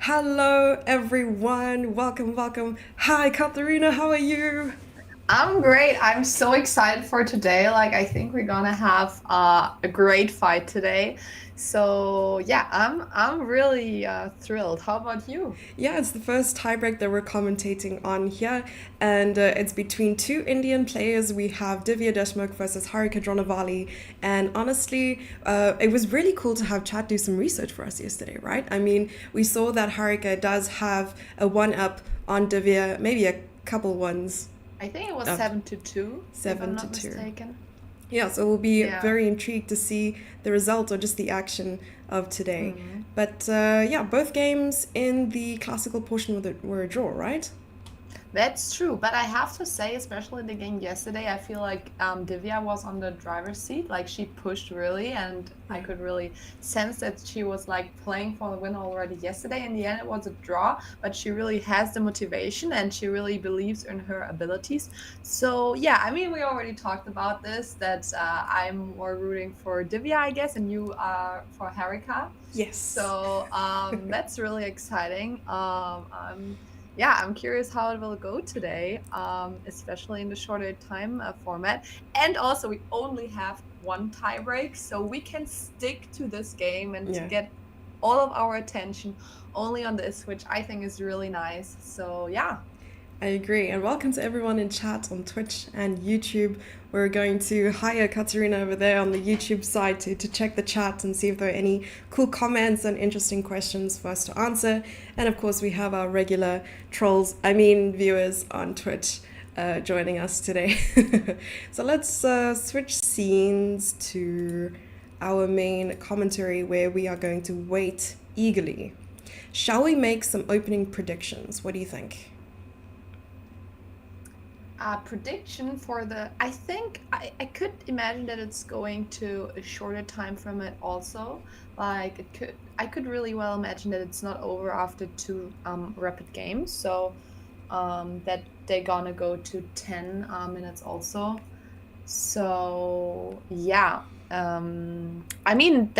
Hello, everyone. Welcome, welcome. Hi, Katharina. How are you? I'm great. I'm so excited for today. I think we're gonna have a great fight today. So yeah, I'm really thrilled. How about you? Yeah, it's the first tiebreak that we're commentating on here, and it's between two Indian players. We have Divya Deshmukh versus Harika Dronavali, and honestly, it was really cool to have Chad do some research for us yesterday, right? I mean, we saw that Harika does have a one up on Divya, maybe a couple ones I think it was up, 7-2, if I'm seven to not two. mistaken. Yeah, so we'll be Yeah. very intrigued to see the result or just the action of today. Mhm. But yeah, both games in the classical portion were a draw, right? That's true, but I have to say, especially the game yesterday, I feel like Divya was on the driver's seat. Like she pushed really, and I Yeah. could really sense that she was like playing for the win already yesterday. In the end, it was a draw, but she really has the motivation and she really believes in her abilities. So yeah, I mean, we already talked about this. That I'm more rooting for Divya, I guess, and you are for Harika. Yes. So that's really exciting. Yeah, I'm curious how it will go today, especially in the shorter time format. And also, we only have one tie break, so we can stick to this game and to Yeah. get all of our attention only on this, which I think is really nice. So, yeah. I agree. And welcome to everyone in chat on Twitch and YouTube. We're going to hire Katerina over there on the YouTube side to check the chat and see if there are any cool comments and interesting questions for us to answer. And of course, we have our regular trolls, viewers on Twitch joining us today. So let's switch scenes to our main commentary where we are going to wait eagerly. Shall we make some opening predictions? What do you think? Prediction for I think I could imagine that it's going to a shorter time from it also. I could really well imagine that it's not over after two rapid games. So that they're gonna go to 10 minutes also. So yeah, I mean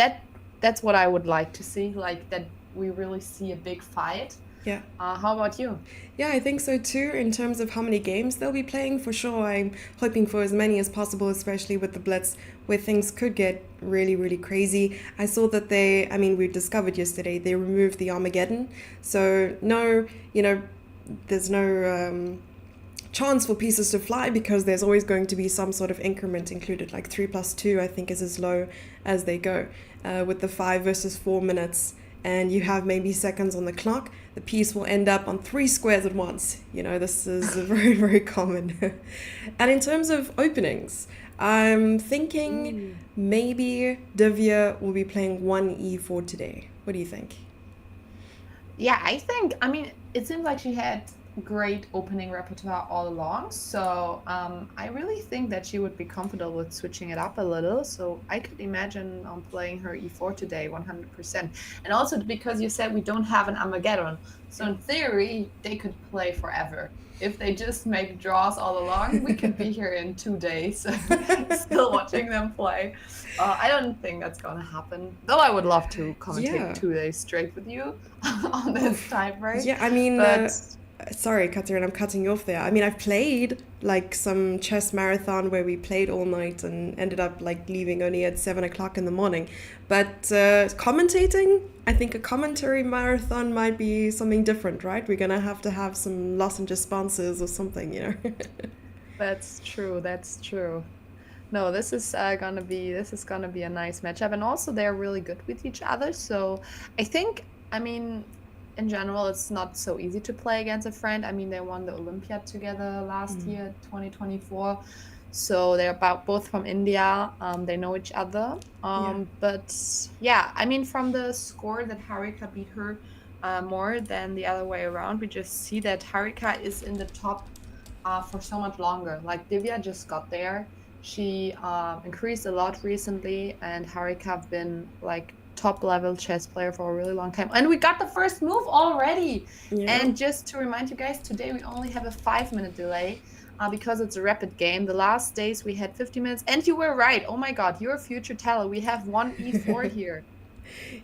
that's what I would like to see, like that we really see a big fight. Yeah. How about you? Yeah, I think so too. In terms of how many games they'll be playing, for sure, I'm hoping for as many as possible, especially with the Blitz, where things could get really, really crazy. I saw that we discovered yesterday, they removed the Armageddon. So, no, there's no chance for pieces to fly because there's always going to be some sort of increment included. Like 3 plus 2, I think, is as low as they go. With the 5 versus 4 minutes, and you have maybe seconds on the clock, the piece will end up on 3 squares at once. This is very, very common. And in terms of openings, I'm thinking Ooh. maybe Divya will be playing 1e4 today. What do you think? Yeah, I mean, it seems like she had great opening repertoire all along. So I really think that she would be comfortable with switching it up a little. So I could imagine playing her e4 today, 100%. And also because you said we don't have an Armageddon. So Yeah. in theory, they could play forever. If they just make draws all along, we could be here in 2 days still watching them play. I don't think that's gonna happen. Though I would love to commentate Yeah. 2 days straight with you on this time break. Yeah, I mean, But sorry, Catherine, I'm cutting you off there. I mean, I've played like some chess marathon where we played all night and ended up like leaving only at 7 o'clock in the morning. But commentating, I think a commentary marathon might be something different, right? We're gonna have to have some lozenge sponsors or something. that's true. That's true. No, this is gonna be a nice matchup, and also they're really good with each other. So I think, I mean, in general, it's not so easy to play against a friend. I mean, they won the Olympiad together last Mm. year, 2024. So they're about both from India. They know each other. Yeah. But yeah, I mean, from the score that Harika beat her more than the other way around, we just see that Harika is in the top for so much longer. Like Divya just got there. She increased a lot recently, and Harika have been like top level chess player for a really long time. And we got the first move already. Yeah. And just to remind you guys, today we only have a 5 minute delay. Because it's a rapid game. The last days we had 50 minutes, and you were right. Oh my God, you're a future teller. We have one e4 here.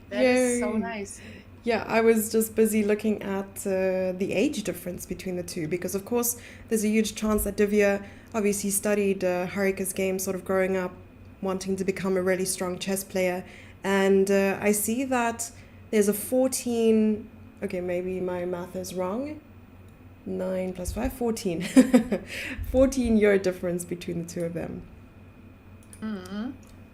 That is so Yay. nice. Yeah, I was just busy looking at the age difference between the two because, of course, there's a huge chance that Divya obviously studied Harika's game sort of growing up, wanting to become a really strong chess player. And I see that there's a 14, okay, maybe my math is wrong. 9 plus 5, 14. 14-year difference between the two of them. Mhm.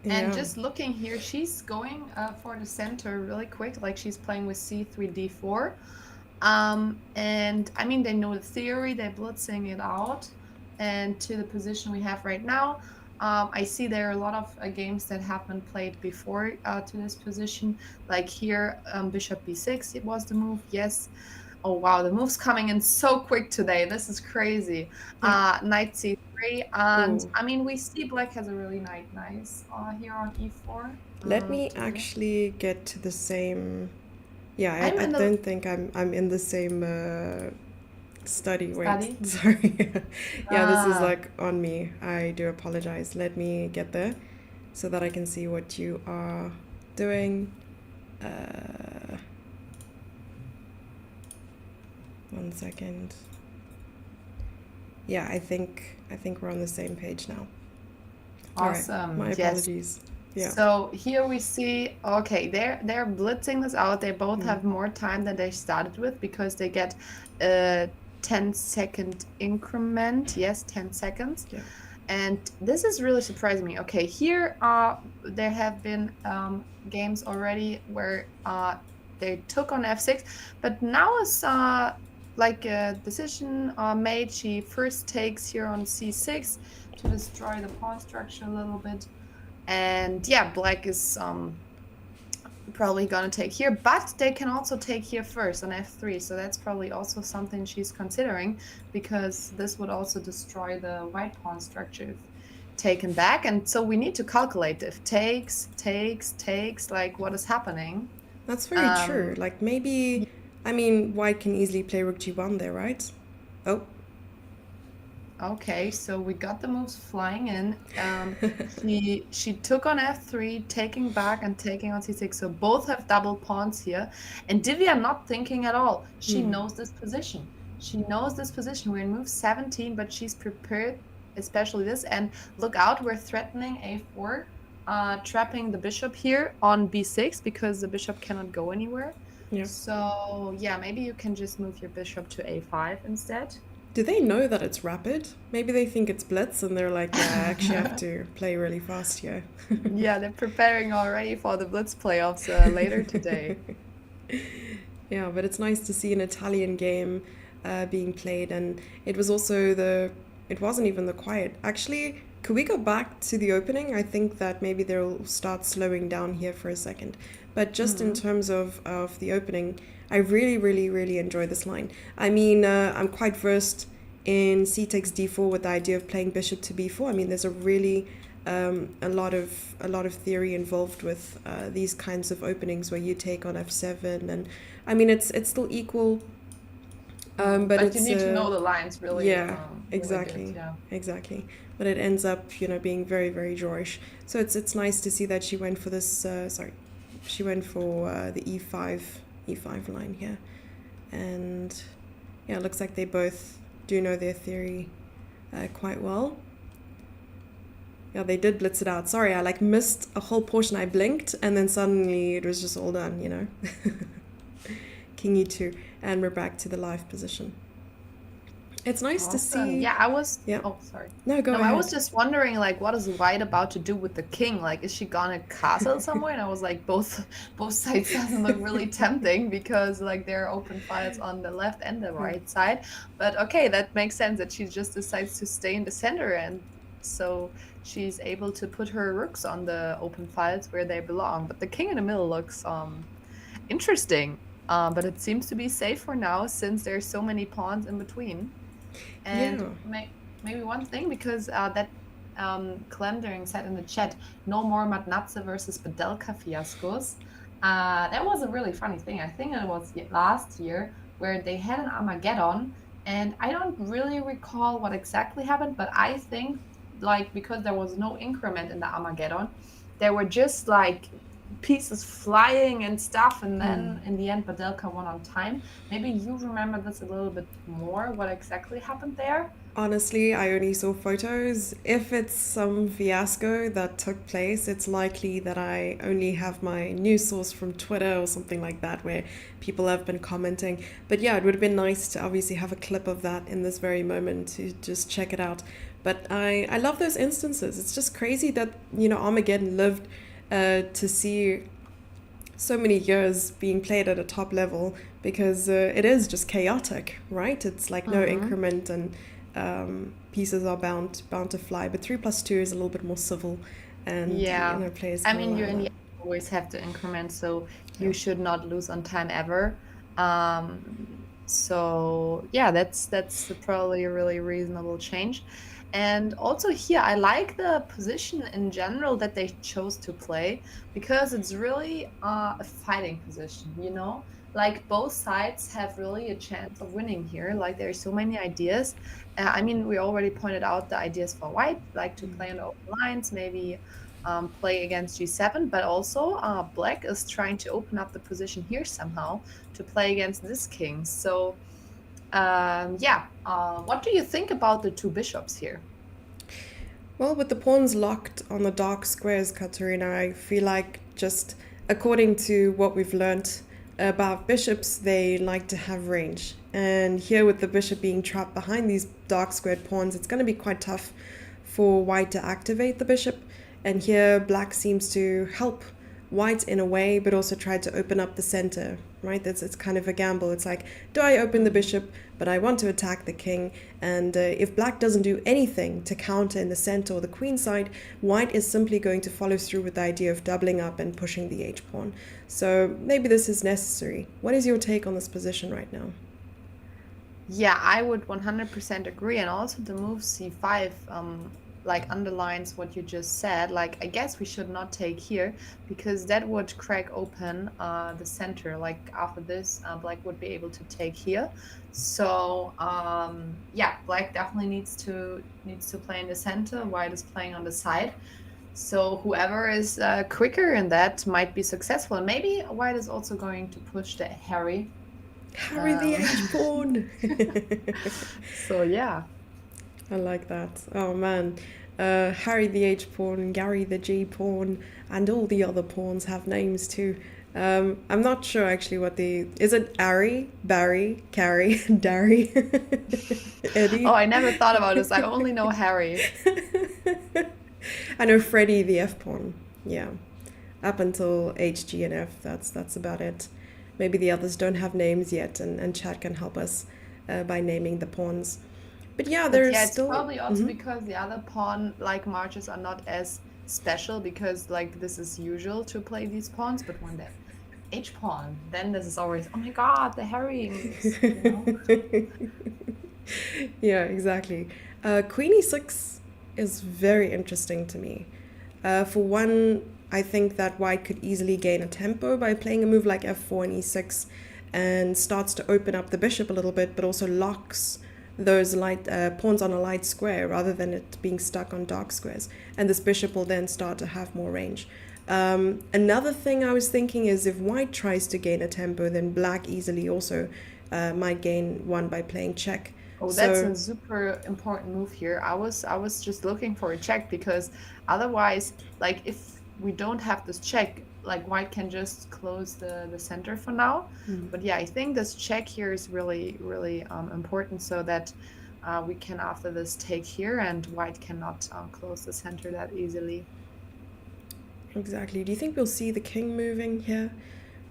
And Yeah. just looking here, she's going for the center really quick, like she's playing with c3, d4. And I mean, they know the theory, they're blitzing it out. And to the position we have right now, I see there are a lot of games that have been played before to this position. Like here, bishop b6, it was the move, yes. Oh wow, the move's coming in so quick today. This is crazy. Yeah. Knight c3, and Oh, I mean we see black has a really nice here on e4. let me Divya. actually get to the same. Yeah, I'm I in the don't think I'm in the same study. Wait, study. sorry. Yeah, this is Ah, like on me. I do apologize. Let me get there so that I can see what you are doing. Uh, 1 second. Yeah, I think we're on the same page now. All right, my awesome. Yes. apologies. Yeah. So here we see, okay, they're blitzing this out. They both Mm, have more time than they started with because they get a 10-second increment. Yes, 10 seconds. yeah. And this is really surprising me. Okay, here there have been games already where they took on f6, but now is like a decision made. She first takes here on c6 to destroy the pawn structure a little bit. And yeah, black is probably gonna take here, but they can also take here first on f3, so that's probably also something she's considering, because this would also destroy the white pawn structure if taken back. And so we need to calculate if takes, like what is happening. That's very true. um Like maybe, I mean, white can easily play rook g1 there, right? Oh, Okay, so we got the moves flying in. She took on f3, taking back and taking on c6. So both have double pawns here. And Divya not thinking at all. She hmm. knows this position. She knows this position. We're in move 17, but she's prepared, especially this. And look out, we're threatening a4, trapping the bishop here on b6 because the bishop cannot go anywhere. Yeah. So yeah, maybe you can just move your bishop to a5 instead. Do they know that it's rapid? Maybe they think it's blitz and they're like, yeah, I actually have to play really fast here. Yeah, they're preparing already for the Blitz playoffs later today. Yeah, but it's nice to see an Italian game being played, and it was also it wasn't even the quiet. Actually, could we go back to the opening? I think that maybe they'll start slowing down here for a second. But just in Mhm. terms of the opening, I really, really, really enjoy this line. I mean, I'm quite versed in c takes d4 with the idea of playing bishop to b4. I mean, there's a really a lot of theory involved with these kinds of openings where you take on f7, and I mean it's still equal, but But you it's need to know the lines really, yeah, really good. exactly, Yeah. exactly. But it ends up being very very drawish. So it's nice to see that she went for this. Sorry, she went for the e5 line here, and yeah, it looks like they both do know their theory quite well. Yeah, they did blitz it out. Sorry, I like missed a whole portion. I blinked and then suddenly it was just all done. King e2, and we're back to the live position. It's nice to Awesome. see. Yeah, I was. Yeah. Oh, sorry. No, go No, I was ahead. just wondering, like, what is White about to do with the king? Like, is she gonna castle somewhere? And I was like, both sides doesn't look really tempting because like there are open files on the left and the Hmm. right side. But okay, that makes sense that she just decides to stay in the center, and so she's able to put her rooks on the open files where they belong. But the king in the middle looks interesting. But it seems to be safe for now since there's so many pawns in between. And Yeah. maybe one thing, because that Clem said in the chat, no more Matnatze versus Bedelka fiascos. That was a really funny thing. I think it was last year where they had an Armageddon, and I don't really recall what exactly happened, but I think like because there was no increment in the Armageddon, there were just like pieces flying and stuff, and then in the end Badelka won on time. Maybe you remember this a little bit more, what exactly happened there? Honestly, I only saw photos. If it's some fiasco that took place, it's likely that I only have my news source from Twitter or something like that where people have been commenting. But yeah, it would have been nice to obviously have a clip of that in this very moment to just check it out. But I love those instances. It's just crazy that, Armageddon lived to see so many years being played at a top level because it is just chaotic, right? It's like no Mm-hmm. increment and pieces are bound to fly. But 3+2 is a little bit more civil, and Yeah. players I can mean, you allow in the that. end always have to increment, so Yeah. you should not lose on time ever. So yeah, that's probably a really reasonable change. And also here, I like the position in general that they chose to play because it's really a fighting position, you know? Like both sides have really a chance of winning here. Like there's so many ideas. I mean, we already pointed out the ideas for white, like to play on the open lines, maybe play against G7, but also black is trying to open up the position here somehow to play against this king. So yeah, what do you think about the two bishops here? Well, with the pawns locked on the dark squares, Katerina, I feel like just according to what we've learnt about bishops, they like to have range. And here, with the bishop being trapped behind these dark squared pawns, it's going to be quite tough for white to activate the bishop. And here, black seems to help white in a way, but also try to open up the center, right? It's kind of a gamble. It's like, do I open the bishop, but I want to attack the king? And if black doesn't do anything to counter in the center or the queen side, white is simply going to follow through with the idea of doubling up and pushing the h pawn. So maybe this is necessary. What is your take on this position right now? Yeah, I would 100% agree. And also the move C5 like underlines what you just said. Like I guess we should not take here because that would crack open the center. Like after this, black would be able to take here. So yeah, black definitely needs to play in the center. White is playing on the side. So whoever is quicker in that might be successful. And maybe white is also going to push the Harry. Harry the Um, h pawn. so yeah. I like that. Oh man. Harry the H pawn, Gary the G pawn, and all the other pawns have names too. I'm not sure actually what the. Is it Ari, Barry, Carrie, Darry, Oh, Eddie? I never thought about this. I only know Harry. I know Freddie the F pawn. Yeah. Up until H, G, and F, that's about it. Maybe the others don't have names yet, and chat can help us by naming the pawns. But yeah, But there's yeah, it's still. probably also because the other pawn like marches are not as special because like this is usual to play these pawns, but when the H pawn, then this is always, oh my God, the Harry moves, you know? Yeah, exactly. Queen e6 is very interesting to me. For one, I think that white could easily gain a tempo by playing a move like f4 and e6 and starts to open up the bishop a little bit, but also locks those light pawns on a light square rather than it being stuck on dark squares. And this bishop will then start to have more range. Another thing I was thinking is if white tries to gain a tempo, then black easily also might gain one by playing check. Oh, that's So a super important move here. I was just looking for a check because otherwise, like if we don't have this check, like white can just close the center for now. But yeah, I think this check here is really, really important so that we can after this take here and white cannot close the center that easily. exactly. Do you think we'll see the king moving here?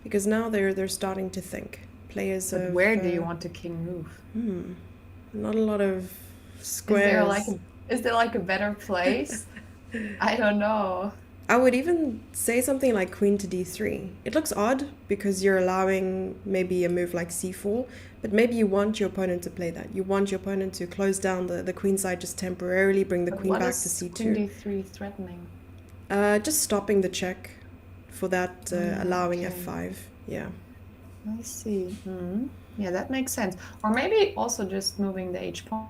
Because now they're starting to think. Players But have where do you want the king move? not a lot of Is there like squares. a is there like a better place? I don't know. I would even say something like queen to d3. It looks odd because you're allowing maybe a move like c4, but maybe you want your opponent to play that. You want your opponent to close down the queen side just temporarily, bring the But queen what back to is queen c2. d3 threatening? Just stopping the check for that, allowing Okay, f5. Yeah. I see. Yeah, that makes sense. Or maybe also just moving the H pawn.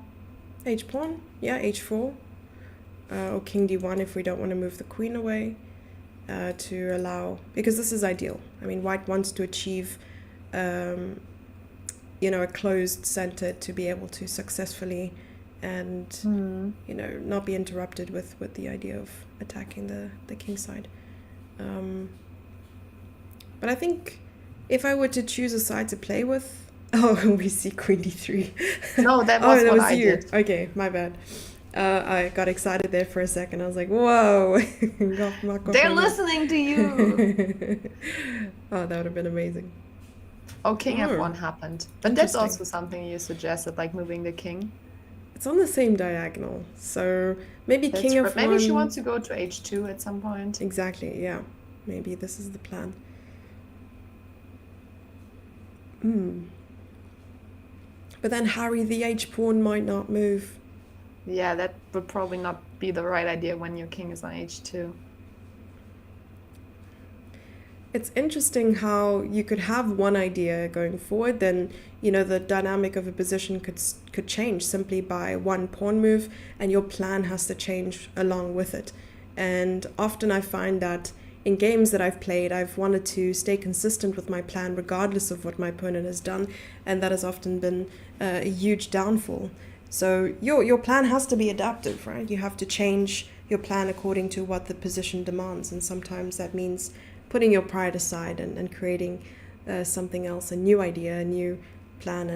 H pawn. Yeah, h4. Or king d1 if we don't want to move the queen away. to allow, because this is ideal. I mean, white wants to achieve, um, a closed center to be able to successfully and, Hmm. not be interrupted with the idea of attacking the king side. Um, but I think if I were to choose a side to play with, oh, we see queen d3. No, that Oh, was that what was I you. did. Okay, my bad. I got excited there for a second. I was like, whoa. They're listening to you. Oh, that would have been amazing. Oh, king Oh, f1 happened. But that's interesting. also something you suggested, like moving the king. It's on the same diagonal. So maybe king But maybe she f1. wants to go to h2 at some point. Exactly, yeah. Maybe this is the plan. Hmm. But then Harry, the h pawn might not move. Yeah, that would probably not be the right idea when your king is on h2. It's interesting how you could have one idea going forward, then the dynamic of a position could change simply by one pawn move, and your plan has to change along with it. And often I find that in games that I've played, I've wanted to stay consistent with my plan regardless of what my opponent has done, and that has often been a huge downfall. So your plan has to be adaptive, right? You have to change your plan according to what the position demands, and sometimes that means putting your pride aside and creating something else, a new idea, a new plan,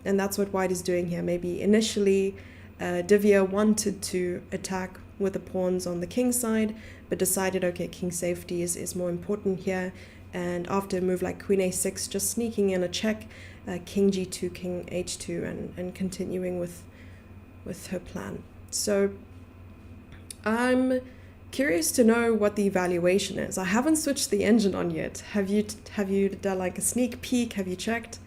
and that's what White is doing here. Maybe initially, Divya wanted to attack with the pawns on the king side, but decided, okay, king safety is more important here. And after a move like queen a6, just sneaking in a check, king g2, king h2, and continuing with her plan. So I'm curious to know what the evaluation is. I haven't switched the engine on yet. Have you done like a sneak peek? Have you checked?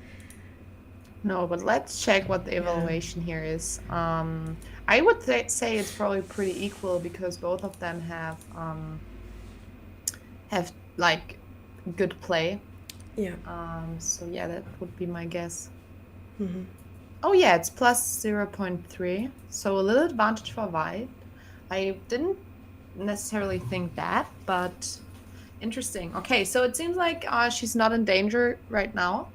No, but let's check what the Yeah. evaluation here is. I would say it's probably pretty equal because both of them have like good play. Yeah. So yeah, that would be my guess. Mm-hmm. Oh yeah, it's plus 0.3. So a little advantage for white. I didn't necessarily think that, but interesting. Okay, so it seems like she's not in danger right now.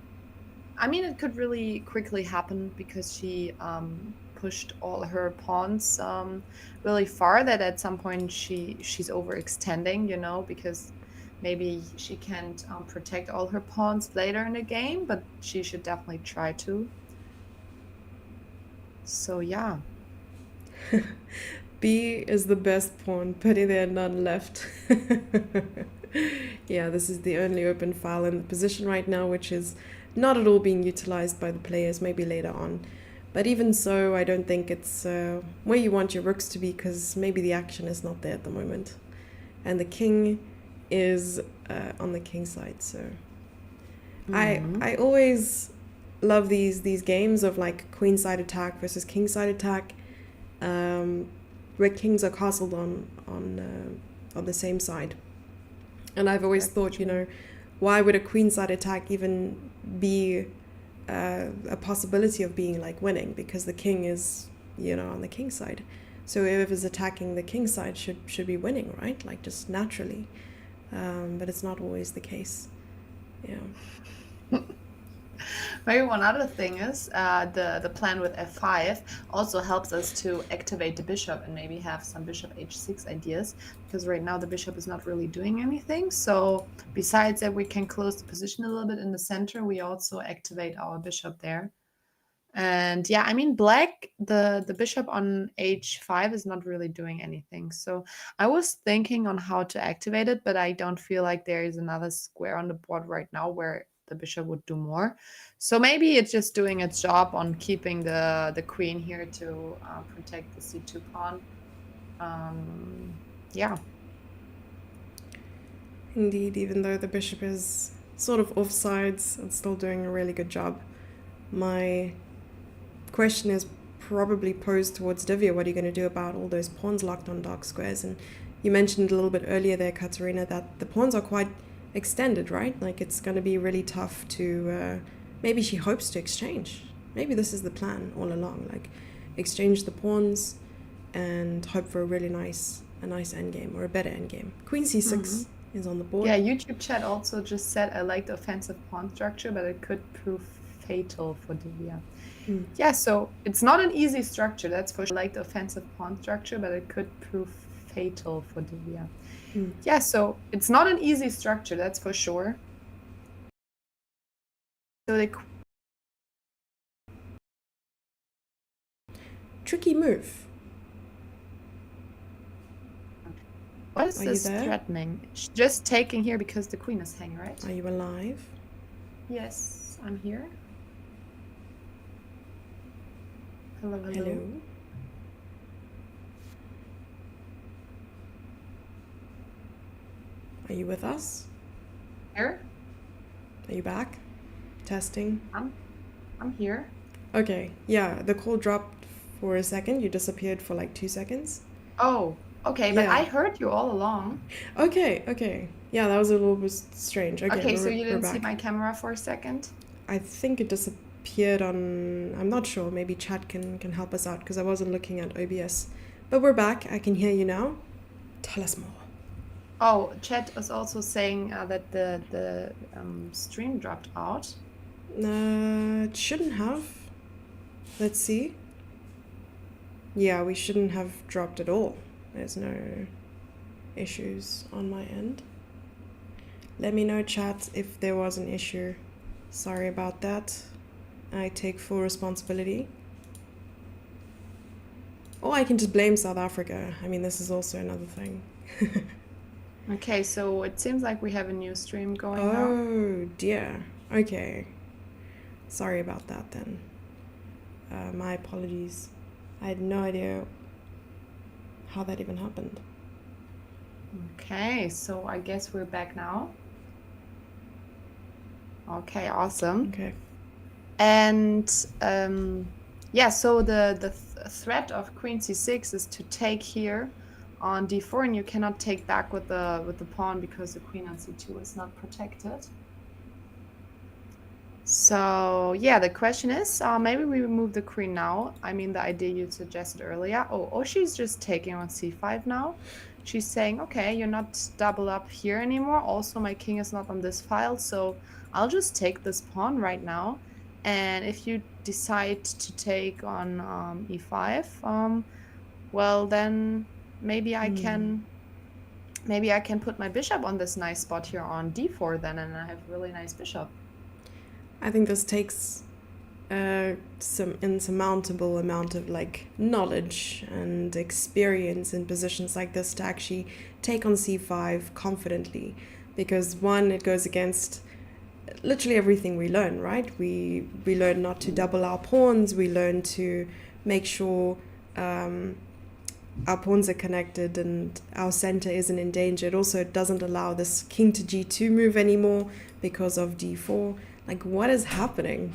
I mean, it could really quickly happen because she pushed all her pawns really far that at some point she's overextending, because maybe she can't protect all her pawns later in the game, but she should definitely try to. So yeah. B is the best pawn. Pity there none left. Yeah, this is the only open file in the position right now, which is not at all being utilized by the players, maybe later on. But even so, I don't think it's where you want your rooks to be, because maybe the action is not there at the moment. And the king is on the king side, so I always love these games of like queen side attack versus king side attack, where kings are castled on the same side. And I've always thought, why would a queen side attack even be a possibility of being like winning? Because the king is, on the king side. So whoever's attacking the king side should be winning, right? Like just naturally. But it's not always the case. Yeah. Maybe one other thing is the plan with f5 also helps us to activate the bishop and maybe have some bishop h6 ideas, because right now the bishop is not really doing anything. So besides that, we can close the position a little bit in the center. We also activate our bishop there. And yeah, I mean, black, the bishop on h5 is not really doing anything. So I was thinking on how to activate it, but I don't feel like there is another square on the board right now where the bishop would do more. So maybe it's just doing its job on keeping the queen here to protect the c2 pawn. Yeah. Indeed, even though the bishop is sort of offsides, it's still doing a really good job. My question is probably posed towards Divya. What are you going to do about all those pawns locked on dark squares? And you mentioned a little bit earlier there, Katharina, that the pawns are quite extended, right? Like it's going to be really tough to maybe she hopes to exchange. Maybe this is the plan all along, like exchange the pawns and hope for a really nice a nice endgame or a better endgame. Queen c6 is on the board. Yeah, YouTube chat also just said I like the offensive pawn structure, but it could prove fatal for Divya. Yeah, so it's not an easy structure, that's for sure. I like the offensive pawn structure, but it could prove fatal for Divya. Yeah, so it's not an easy structure, that's for sure. So they Tricky move. What is Are you this there? threatening? Just taking here because the queen is hanging, right? Are you alive? Yes, I'm here. Hello, hello. Hello. Are you with us? Here? Are you back? Testing. I'm here. Okay, yeah, the call dropped for a second. You disappeared for like 2 seconds. Oh, okay, but Yeah. I heard you all along. Okay. Yeah, that was a little bit strange. Okay, So you we're didn't back. see my camera for a second? I think it disappeared on. I'm not sure. Maybe chat can help us out because I wasn't looking at OBS. But we're back. I can hear you now. Tell us more. Oh, chat is also saying that the stream dropped out. It shouldn't have. Let's see. Yeah, we shouldn't have dropped at all. There's no issues on my end. Let me know, chat, if there was an issue. Sorry about that. I take full responsibility. Or I can just blame South Africa. I mean, this is also another thing. Okay, so it seems like we have a new stream going now. Oh dear. Okay. Sorry about that then. My apologies. I had no idea how that even happened. Okay, so I guess we're back now. Okay, awesome. Okay. And yeah, so the threat of queen c6 is to take here on d4, and you cannot take back with the pawn because the queen on c2 is not protected. So yeah, the question is, maybe we remove the queen now. I mean, the idea you suggested earlier. Oh, she's just taking on c5 now. She's saying, okay, you're not double up here anymore. Also, my king is not on this file, so I'll just take this pawn right now. And if you decide to take on e5, well, then maybe I can put my bishop on this nice spot here on d4 then, and I have a really nice bishop. I think this takes some insurmountable amount of like knowledge and experience in positions like this to actually take on c5 confidently, because one, it goes against literally everything we learn, right? We learn not to double our pawns. We learn to make sure our pawns are connected and our center isn't endangered. Also, it doesn't allow this king to g2 move anymore because of d4. Like, what is happening?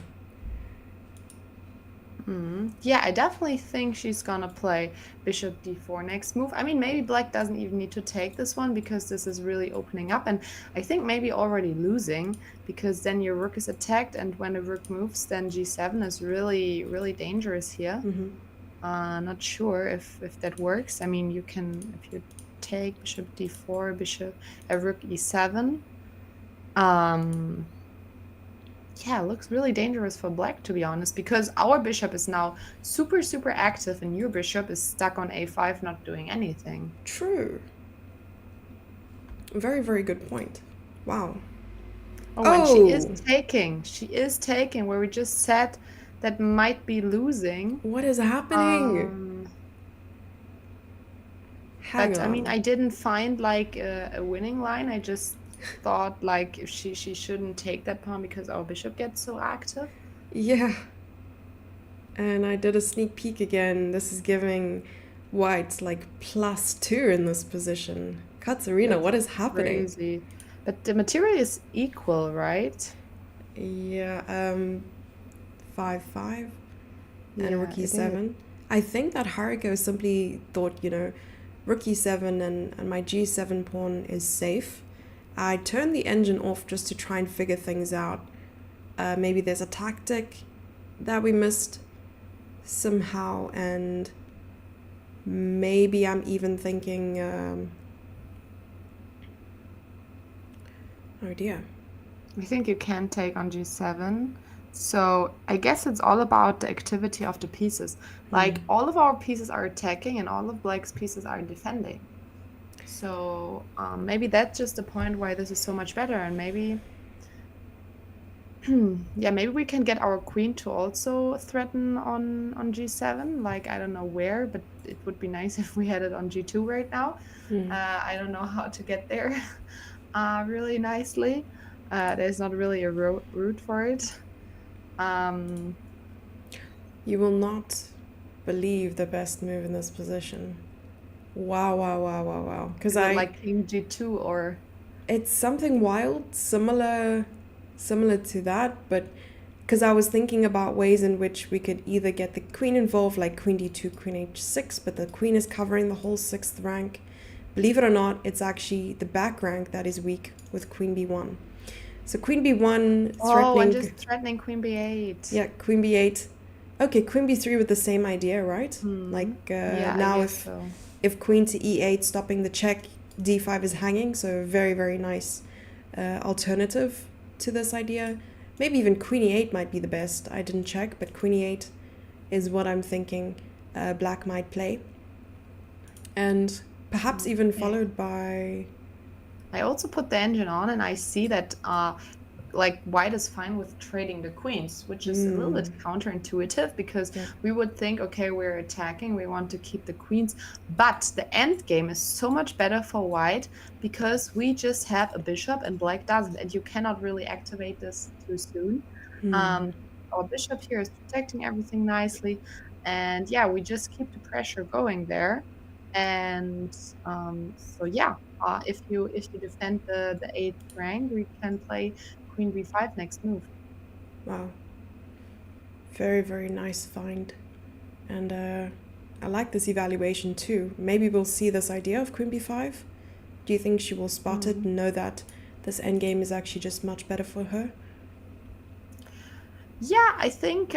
Yeah, I definitely think she's gonna play bishop d4 next move. I mean, maybe black doesn't even need to take this one because this is really opening up, and I think maybe already losing, because then your rook is attacked, and when the rook moves, then g7 is really, really dangerous here. Not sure if that works. I mean, you can, if you take bishop d4, rook e7. Yeah, it looks really dangerous for black, to be honest, because our bishop is now super, super active and your bishop is stuck on a5 not doing anything. True. Very, very good point. Wow. And she is taking where we just said that might be losing. What is happening? Hang on. I mean, I didn't find like a winning line. I just thought like she shouldn't take that pawn because our bishop gets so active. Yeah. And I did a sneak peek again. This is giving white like +2 in this position. Katharina, what is happening? Crazy. But the material is equal, right? Yeah, 5-5 and rook Yeah, e7. I think that Haruko simply thought, rook e7 and my g7 pawn is safe. I turned the engine off just to try and figure things out. Maybe there's a tactic that we missed somehow, and Maybe I'm even thinking, oh dear. I think you can take on g7. So I guess it's all about the activity of the pieces. Like all of our pieces are attacking and all of Black's pieces are defending. So maybe that's just the point why this is so much better. And maybe, yeah, maybe we can get our queen to also threaten on g7. Like I don't know where, but it would be nice if we had it on g2 right now. I don't know how to get there really nicely. There's not really a route for it. You will not believe the best move in this position. Wow, wow, wow, wow, wow. Because Is it like king g2 or? it's something wild, similar to that, but because I was thinking about ways in which we could either get the queen involved, like queen d2, queen h6, but the queen is covering the whole 6th rank. Believe it or not, it's actually the back rank that is weak with queen b1. So queen b1 Oh, I'm just threatening queen b8. Yeah, queen b8. Okay, queen b3 with the same idea, right? Like Yeah, I now guess so. if queen to e8 stopping the check, d5 is hanging, so very, very nice alternative to this idea. Maybe even queen e8 might be the best. I didn't check, but queen e8 is what I'm thinking Black might play. And perhaps even followed by... I also put the engine on and I see that like white is fine with trading the queens, which is a little bit counterintuitive because we would think, okay, we're attacking, we want to keep the queens, but the end game is so much better for white because we just have a bishop and Black doesn't, and you cannot really activate this too soon. Our bishop here is protecting everything nicely, and yeah, we just keep the pressure going there. And so yeah, if you defend the 8th rank, we can play queen b5 next move. Wow. Very, very nice find. And I like this evaluation too. Maybe we'll see this idea of queen b5. Do you think she will spot it and know that this endgame is actually just much better for her? Yeah, I think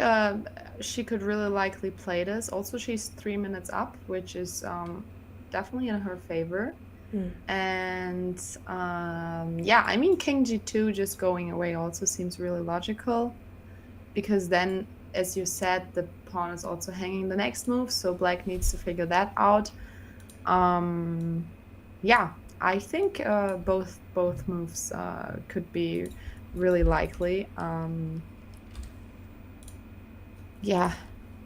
she could really likely play this. Also, she's 3 minutes up, which is definitely in her favor. And yeah, I mean, king g2 just going away also seems really logical because then, as you said, the pawn is also hanging the next move, so Black needs to figure that out. Yeah, I think both moves could be really likely. Yeah,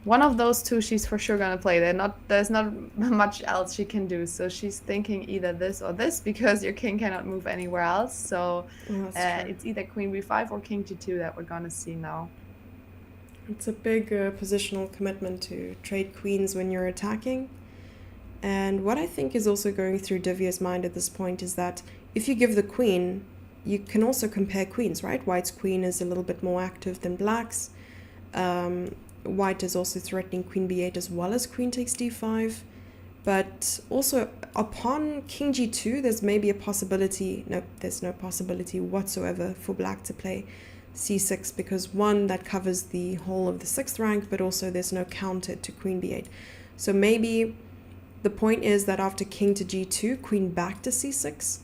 one of those two she's for sure gonna play. There's not much else she can do. So she's thinking either this or this because your king cannot move anywhere else. So it's either queen b5 or king g2 that we're gonna see now. It's a big positional commitment to trade queens when you're attacking. And what I think is also going through Divya's mind at this point is that if you give the queen, you can also compare queens, right? White's queen is a little bit more active than Black's. White is also threatening queen b8 as well as queen takes d5. But also upon king g2, there's maybe a possibility, no, there's no possibility whatsoever for Black to play c6 because one, that covers the whole of the 6th rank, but also there's no counter to queen b8. So maybe the point is that after king to g2, queen back to c6.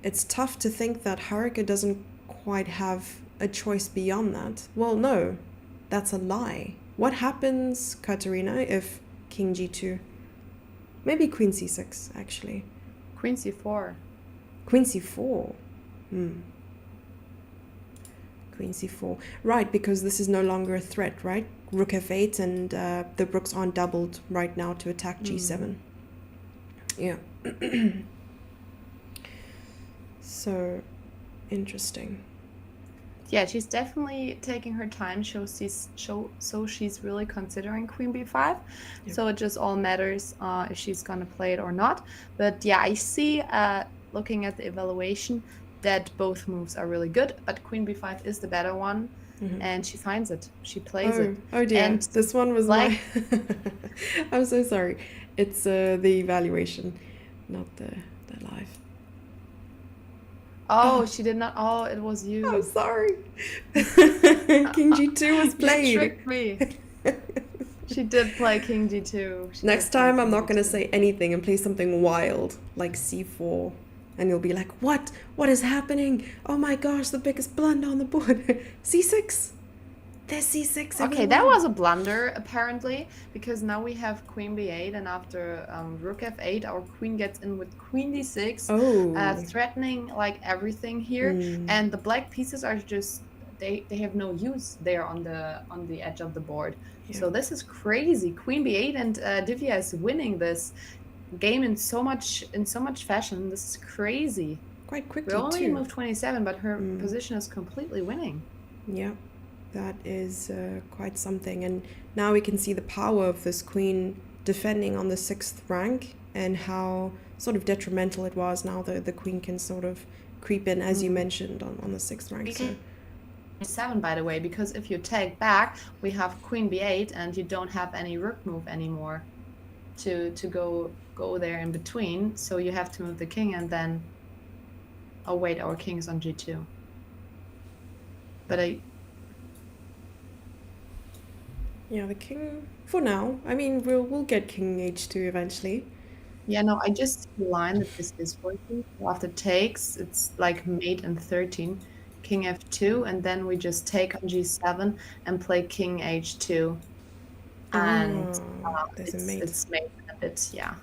It's tough to think that Haruka doesn't quite have a choice beyond that. Well, no. That's a lie. What happens, Katharina, if king g2? Maybe queen c6, actually. Queen c4. Queen c4. Queen c4. Right, because this is no longer a threat, right? Rook f8 and the rooks aren't doubled right now to attack g7. Yeah. So, interesting. Yeah, she's definitely taking her time. So she's really considering queen b5. So it just all matters if she's gonna play it or not. But yeah, I see looking at the evaluation that both moves are really good, but queen b5 is the better one, and she finds it. She plays it. Oh dear, and this one was like... I'm so sorry. It's the evaluation, not the live. Oh, she did not. Oh, it was you. I'm sorry. King g2 was played. You tricked me. She did play king g2. She Next did play time, I'm king not going to g2. say anything and play something wild, like c4. And you'll be like, what? What is happening? Oh my gosh, the biggest blunder on the board. c6. There's c6, Okay, that everyone. was a blunder, apparently, because now we have queen b8, and after rook f8, our queen gets in with queen d6, Oh. threatening like everything here. And the black pieces are just they have no use there on the edge of the board. Yeah. So this is crazy. Queen b8, and Divya is winning this game in so much fashion. This is crazy. Quite We're quickly, only in too. move 27, but her position is completely winning. Yeah. That is quite something. And now we can see the power of this queen defending on the 6th rank and how sort of detrimental it was. Now the queen can sort of creep in, as you mentioned, on the 6th rank. So 7, by the way, because if you take back, we have queen b8, and you don't have any rook move anymore to go there in between. So you have to move the king, and then oh wait, our king is on g2. But yeah, the king for now. I mean, we'll get king h2 eventually. yeah, no, I just see the line that this is working. So after takes, it's like mate and 13, king f2, and then we just take on g7 and play king h2, and There's a mate. it's mate a bit, yeah.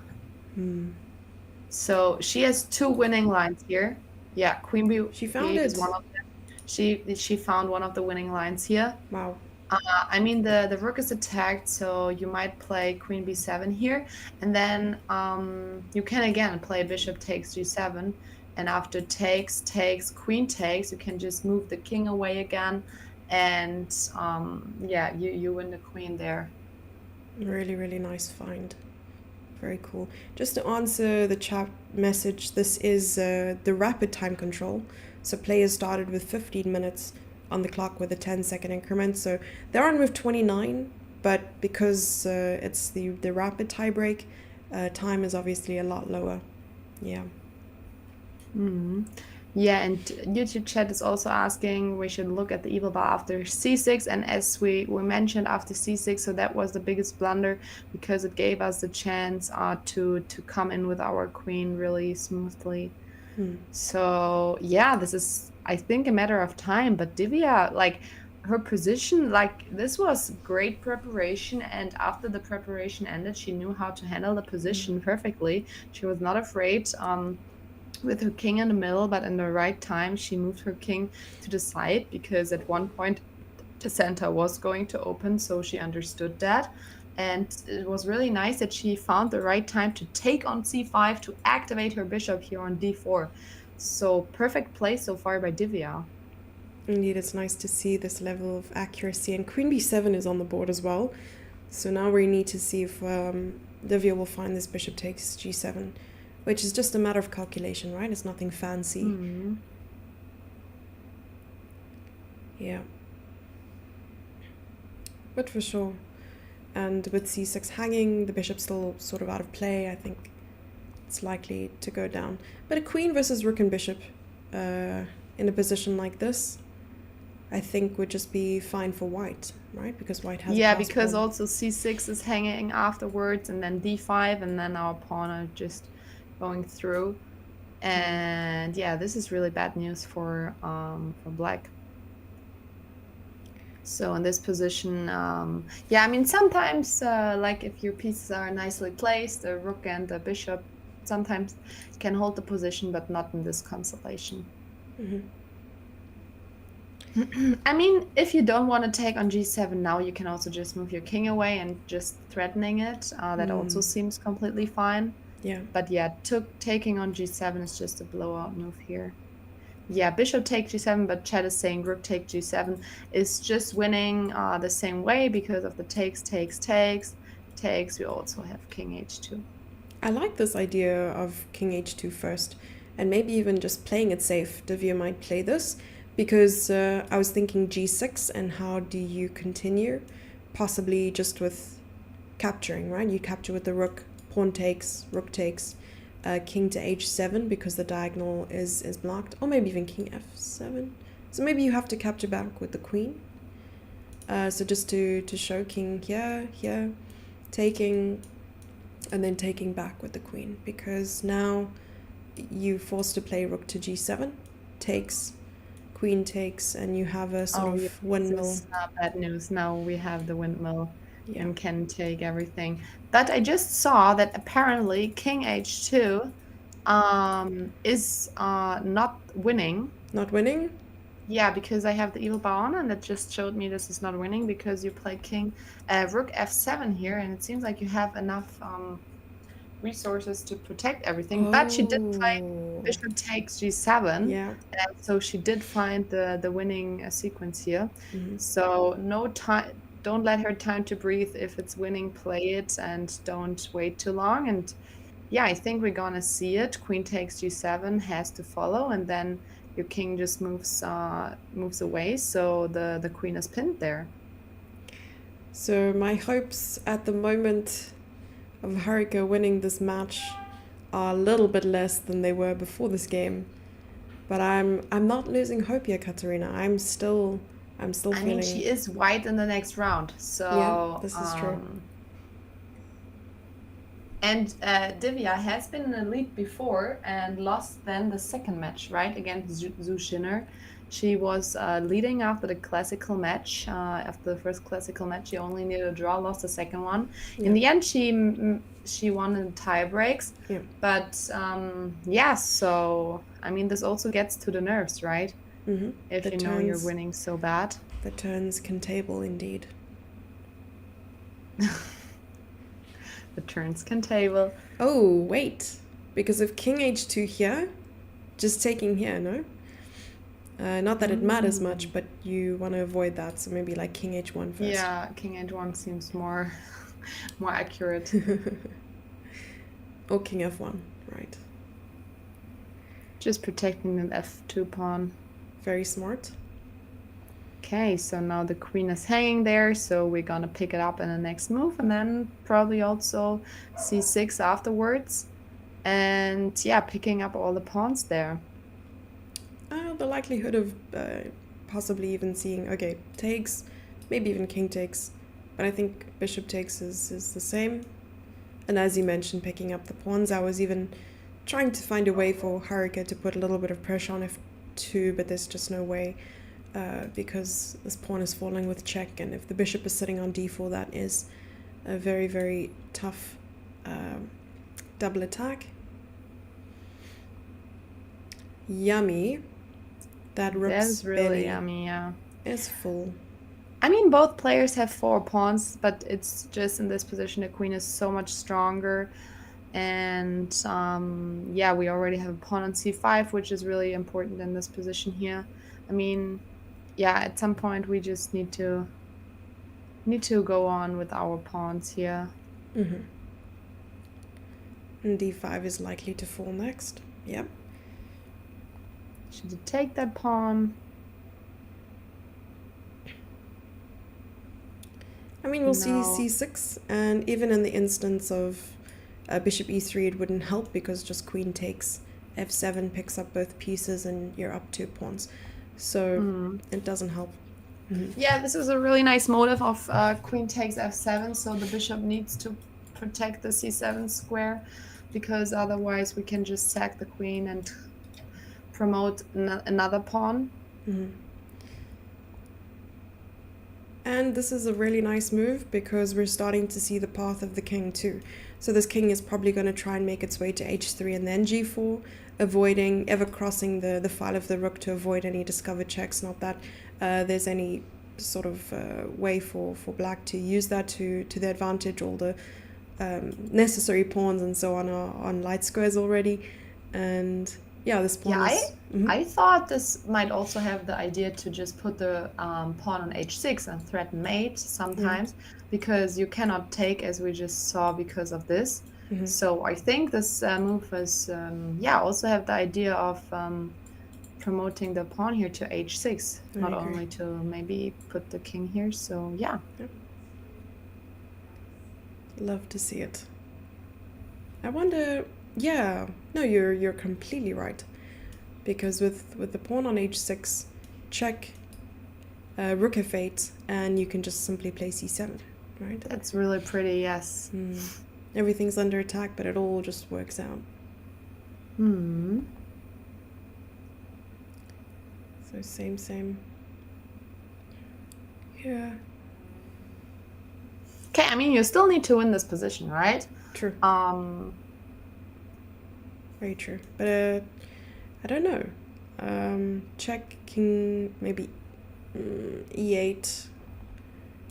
So she has 2 winning lines here. Yeah, queen She b8 found is it. one of them. She found one of the winning lines here. Wow. I mean, the rook is attacked, so you might play queen b7 here, and then you can again play bishop takes g7, and after takes, queen takes, you can just move the king away again, and yeah, you win the queen there. Really, really nice find. Very cool. Just to answer the chat message, this is the rapid time control. So players started with 15 minutes on the clock with a 10-second increment. So they're on move 29, but because it's the rapid tiebreak, time is obviously a lot lower. Yeah. Yeah, and YouTube chat is also asking we should look at the evil bar after c6, and as we mentioned, after c6, so that was the biggest blunder because it gave us the chance to come in with our queen really smoothly. So yeah, this is, I think, a matter of time. But Divya, like, her position, like, this was great preparation, and after the preparation ended, she knew how to handle the position perfectly. She was not afraid with her king in the middle, but in the right time she moved her king to the side, because at one point the center was going to open, so she understood that. And it was really nice that she found the right time to take on c5 to activate her bishop here on d4. So perfect play so far by Divya. Indeed, it's nice to see this level of accuracy. And queen b7 is on the board as well. So now we need to see if Divya will find this bishop takes g7, which is just a matter of calculation, right? It's nothing fancy. Yeah. But for sure. And with c6 hanging, the bishop's still sort of out of play. I think it's likely to go down. But a queen versus rook and bishop in a position like this, I think would just be fine for white, right? Because white has yeah, because also c6 is hanging afterwards, and then d5, and then our pawn are just going through. And yeah, this is really bad news for black. So in this position, yeah, I mean, sometimes like if your pieces are nicely placed, the rook and the bishop sometimes can hold the position, but not in this constellation. I mean, if you don't want to take on g7 now, you can also just move your king away and just threatening it. That also seems completely fine. Yeah. But yeah, taking on g7 is just a blowout move here. Yeah, bishop take g7, but chat is saying rook take g7 is just winning the same way because of the takes. We also have king h2. I like this idea of king h2 first, and maybe even just playing it safe. Divya might play this, because I was thinking g6, and how do you continue? Possibly just with capturing, right? You capture with the rook, pawn takes, rook takes, king to h7 because the diagonal is blocked, or maybe even king f7. So maybe you have to capture back with the queen. So just to show king here, here, taking, and then taking back with the queen, because now you forced to play rook to g7, takes, queen takes, and you have a sort Oh, yeah, of this windmill. is bad news. Now we have the windmill Yeah. and can take everything. But I just saw that apparently King H2 is not winning. Not winning? Yeah, because I have the evil pawn, and it just showed me this is not winning because you played King Rook F7 here, and it seems like you have enough resources to protect everything. But she did find Oh. Bishop takes G7, Yeah. so she did find the winning sequence here. Hmm. So no time, don't let her time to breathe. If it's winning, play it, and don't wait too long. And yeah, I think we're gonna see it. Queen takes G7 has to follow, and then your king just moves away. So the queen is pinned there. So my hopes at the moment of Harika winning this match are a little bit less than they were before this game. But I'm not losing hope yet, Katarina. I'm still I mean, feeling. she is white in the next round. Yeah, So this is true. and Divya has been in the lead before and lost then the second match, right, against Zhu Shinner. She was leading after the classical match. After the first classical match, she only needed a draw, lost the second one. Yeah. In the end, she won in tie breaks. Yeah. But yeah, so I mean, this also gets to the nerves, right? Mm-hmm. If you know you're winning so bad. The turns can table indeed. The turns can table. Oh, wait. Because of king h2 here, just taking here, no? Not that it matters much, but you want to avoid that. So maybe like king h1 first. Yeah, king h1 seems more more accurate. Or king f1, right. Just protecting the f2 pawn. Very smart. Okay, so now the queen is hanging there, so we're gonna pick it up in the next move, and then probably also c6 afterwards. And yeah, picking up all the pawns there. The likelihood of possibly even seeing, okay, takes, maybe even king takes, but I think bishop takes is the same. And as you mentioned, picking up the pawns, I was even trying to find a way for Harika to put a little bit of pressure on f2, but there's just no way. Because this pawn is falling with check, and if the bishop is sitting on d4, that is a very, very tough double attack. Yummy. That rook's really belly yummy, yeah. is full. I mean, both players have 4 pawns, but it's just in this position the queen is so much stronger. And yeah, we already have a pawn on c5, which is really important in this position here. I mean, yeah, at some point we just need to go on with our pawns here. Mm-hmm. And d5 is likely to fall next. Yep. Should take that pawn. I mean, we'll see c6, and even in the instance of bishop e3, it wouldn't help because just queen takes f7 picks up both pieces and you're up 2 pawns. So it doesn't help. Mm-hmm. Yeah, this is a really nice motive of queen takes f7, so the bishop needs to protect the c7 square, because otherwise we can just sack the queen and promote another pawn. Mm-hmm. And this is a really nice move because we're starting to see the path of the king too. So this king is probably going to try and make its way to h3 and then g4, avoiding ever crossing the file of the rook to avoid any discovered checks. Not that there's any sort of way for black to use that to their advantage. All the necessary pawns and so on are on light squares already. And yeah, this pawn is... I thought this might also have the idea to just put the pawn on h6 and threaten mate sometimes, because you cannot take, as we just saw, because of this. So I think this move is, also have the idea of promoting the pawn here to h6, not only to maybe put the king here. So yeah. Love to see it. I wonder... Yeah, no, you're completely right. Because with the pawn on h6, check, rook f8, and you can just simply play c7, right? That's really pretty, yes. Everything's under attack, but it all just works out. So same. Yeah. Okay, I mean, you still need to win this position, right? True. Very true. But I don't know. Check king, maybe e8.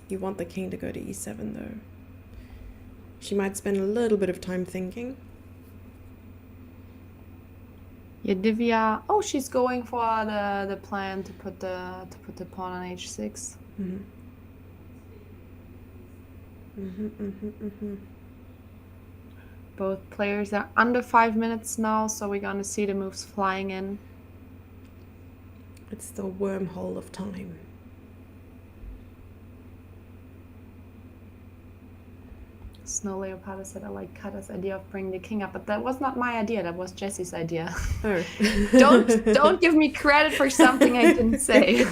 You want the king to go to e7 though. She might spend a little bit of time thinking. Yeah, Divya. Oh, she's going for the plan to put the pawn on h6. Both players are under 5 minutes now, so we're gonna see the moves flying in. It's the wormhole of time. Snow Leopard said, I like Kata's idea of bringing the king up, but that was not my idea. That was Jesse's idea. Oh. Don't give me credit for something I didn't say.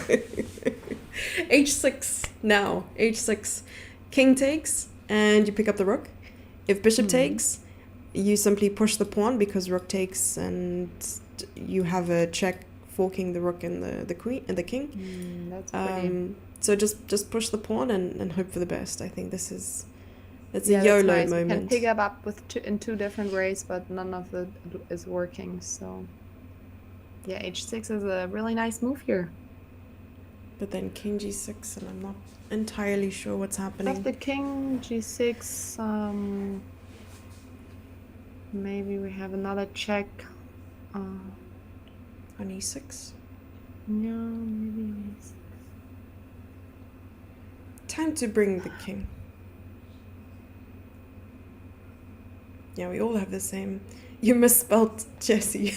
h6 now. h6. King takes, and you pick up the rook. If bishop takes, you simply push the pawn because rook takes, and you have a check forking the rook and the queen and the king. That's pretty. So just push the pawn and hope for the best. I think this is a Yeah, YOLO that's nice. moment. You can pick up with in two different ways, but none of it is working. So yeah, h6 is a really nice move here. But then king g6, and I'm not entirely sure what's happening. But the king g6, maybe we have another check. On e6. No, maybe it's... Time to bring the king. Yeah, we all have the same. You misspelled Jesse.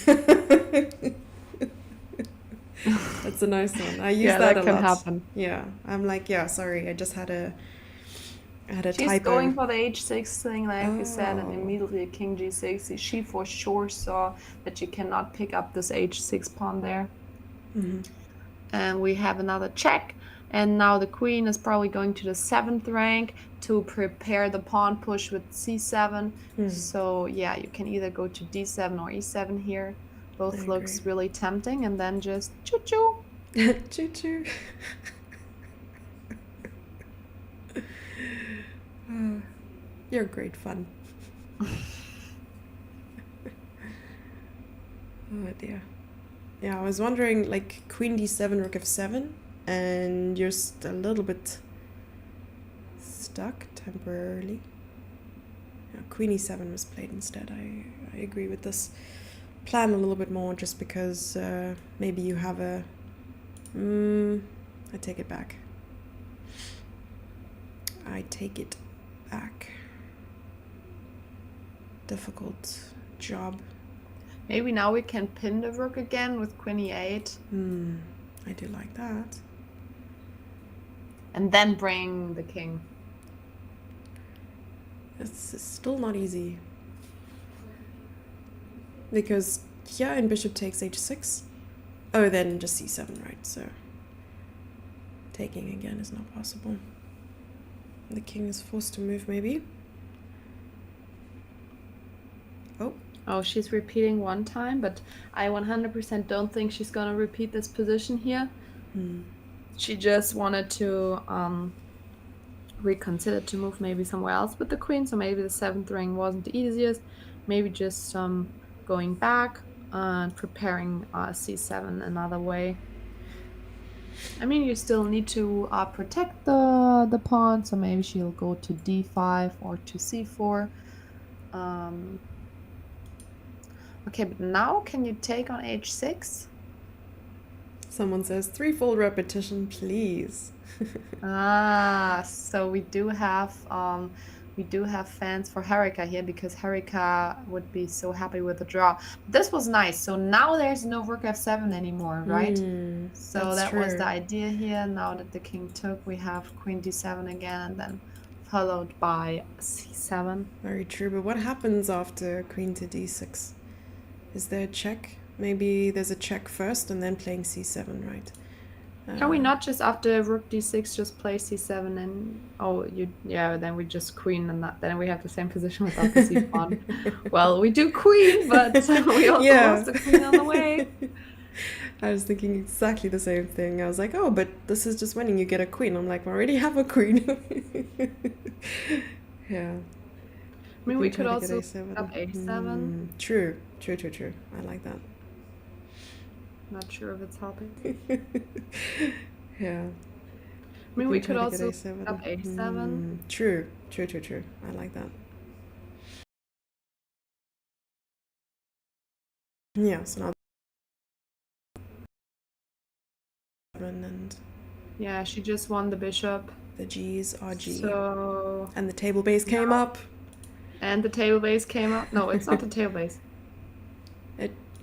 That's a nice one. I use that a lot. Can happen. Yeah, I'm like, yeah, sorry, I just had a She's typo. going for the h6 thing, like you said, and immediately king g6. She for sure saw that you cannot pick up this h6 pawn there. And we have another check. And now the queen is probably going to the 7th rank to prepare the pawn push with c7. So yeah, you can either go to d7 or e7 here. Both looks really tempting, and then just choo-choo. Choo-choo. You're great fun. Oh dear. Yeah, I was wondering, like, queen d7, rook f7, and you're a little bit stuck temporarily. Yeah, queen e7 was played instead. I agree with this plan a little bit more, just because maybe you have a... I take it back. I take it back. Difficult job. Maybe now we can pin the rook again with queen e8. I do like that. And then bring the king. It's still not easy. Because, yeah, and bishop takes h6. Oh, then just c7, right? So taking again is not possible. The king is forced to move, maybe. Oh, she's repeating one time, but I 100% don't think she's gonna repeat this position here. She just wanted to reconsider to move maybe somewhere else with the queen, so maybe the 7th rank wasn't the easiest. Maybe just going back and preparing c7 another way. I mean, you still need to protect the pawn, so maybe she'll go to d5 or to c4. Okay, but now can you take on h6? Someone says, threefold repetition, please. So we do have fans for Harika here, because Harika would be so happy with the draw. This was nice. So now there's no rook f7 anymore, right? So that was the idea here. Now that the king took, we have queen d7 again, and then followed by c7. Very true. But what happens after queen to d6? Is there a check? Maybe there's a check first and then playing c7, right? Can we not just after rook d6 just play c7 and yeah, then we just queen and then we have the same position without the c pawn. Well, we do queen, but we also Yeah. lost the queen on the way. I was thinking exactly the same thing. I was like, oh, but this is just winning. You get a queen. I'm like, I already have a queen. Yeah. I mean, we could try to get also a7. up a7. True. I like that. Not sure if it's helping. Yeah. I mean, we could also up a7. True. I like that. Yeah, so now and Yeah, she just won the bishop. the G's are G. So And the table base came up. And the table base came up. No, it's not the table base.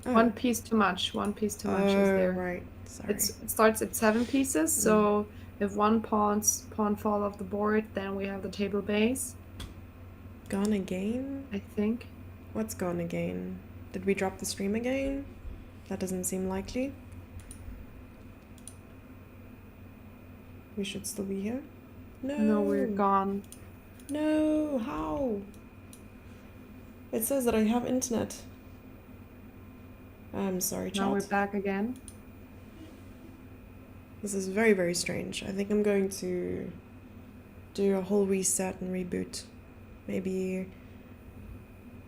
Oh. One piece too much. One piece too much is there. Right. Sorry. It starts at 7 pieces. So if one pawn fall off the board, then we have the table base. Gone again? I think. What's gone again? Did we drop the stream again? That doesn't seem likely. We should still be here. No, we're gone. No, how? It says that I have internet. I'm sorry, chat. Now we're back again. This is very, very strange. I think I'm going to do a whole reset and reboot. Maybe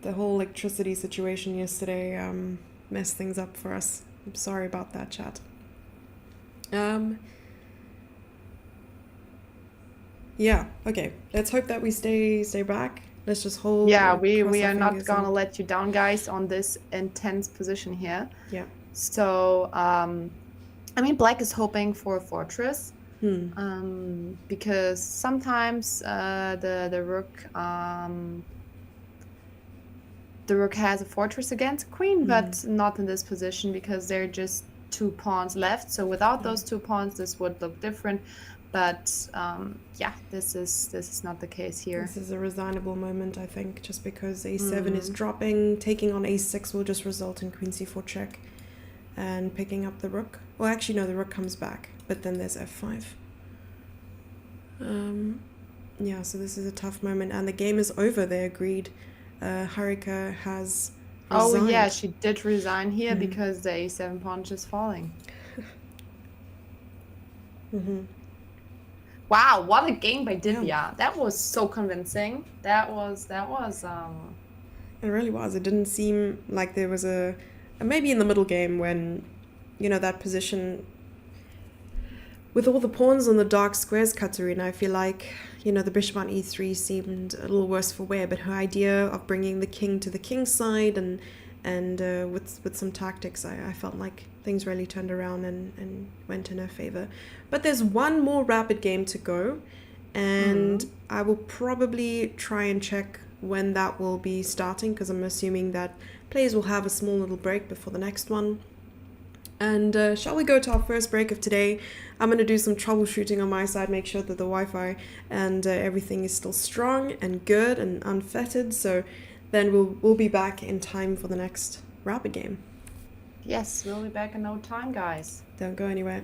the whole electricity situation yesterday messed things up for us. I'm sorry about that, chat. Yeah, okay. Let's hope that we stay back. Let's just hold. Yeah, we are not gonna let you down, guys, on this intense position here. Yeah. So, I mean, black is hoping for a fortress. Because sometimes the rook has a fortress against a queen, but not in this position because there are just 2 pawns left. So without those 2 pawns, this would look different. But yeah, this is not the case here. This is a resignable moment, I think, just because a7 is dropping. Taking on a6 will just result in queen c4 check and picking up the rook. Well, actually, no, the rook comes back, but then there's f5. Yeah, so this is a tough moment, and the game is over. They agreed. Harika has resigned. Oh yeah, she did resign here because the a7 pawn is falling. Wow, what a game by Divya. Yeah. That was so convincing. That was It really was. It didn't seem like there was maybe in the middle game when, you know, that position with all the pawns on the dark squares, Katharina, I feel like, you know, the bishop on e3 seemed a little worse for wear, but her idea of bringing the king to the king's side and with some tactics, I felt like things really turned around and went in her favor. But there's one more rapid game to go, and I will probably try and check when that will be starting, because I'm assuming that players will have a small little break before the next one. And shall we go to our first break of today? I'm going to do some troubleshooting on my side, make sure that the Wi-Fi and everything is still strong and good and unfettered. So then we'll be back in time for the next rapid game. Yes, we'll be back in no time, guys. Don't go anywhere.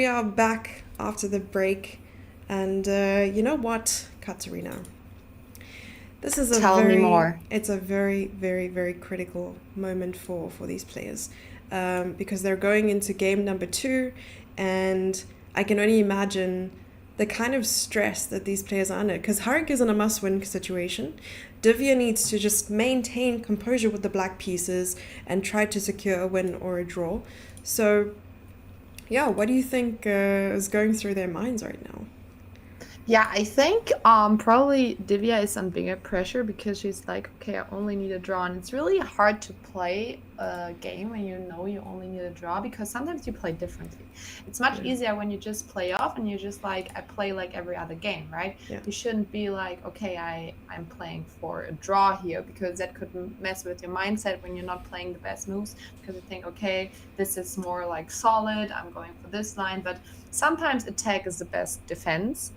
we are back after the break. And you know what, Katarina? This is Tell me more. it's a very, very, very critical moment for these players, because they're going into game number two, and I can only imagine the kind of stress that these players are under. Because Harik is in a must-win situation. Divya needs to just maintain composure with the black pieces and try to secure a win or a draw. So, yeah, what do you think is going through their minds right now? Yeah, I think probably Divya is on bigger pressure because she's like, okay, I only need a draw. And it's really hard to play a game when you know you only need a draw because sometimes you play differently. It's much Yeah, easier when you just play off and you just like, I play like every other game, right? yeah. You shouldn't be like, okay, I'm playing for a draw here because that could mess with your mindset when you're not playing the best moves because you think, okay, this is more like solid, I'm going for this line. But sometimes attack is the best defense.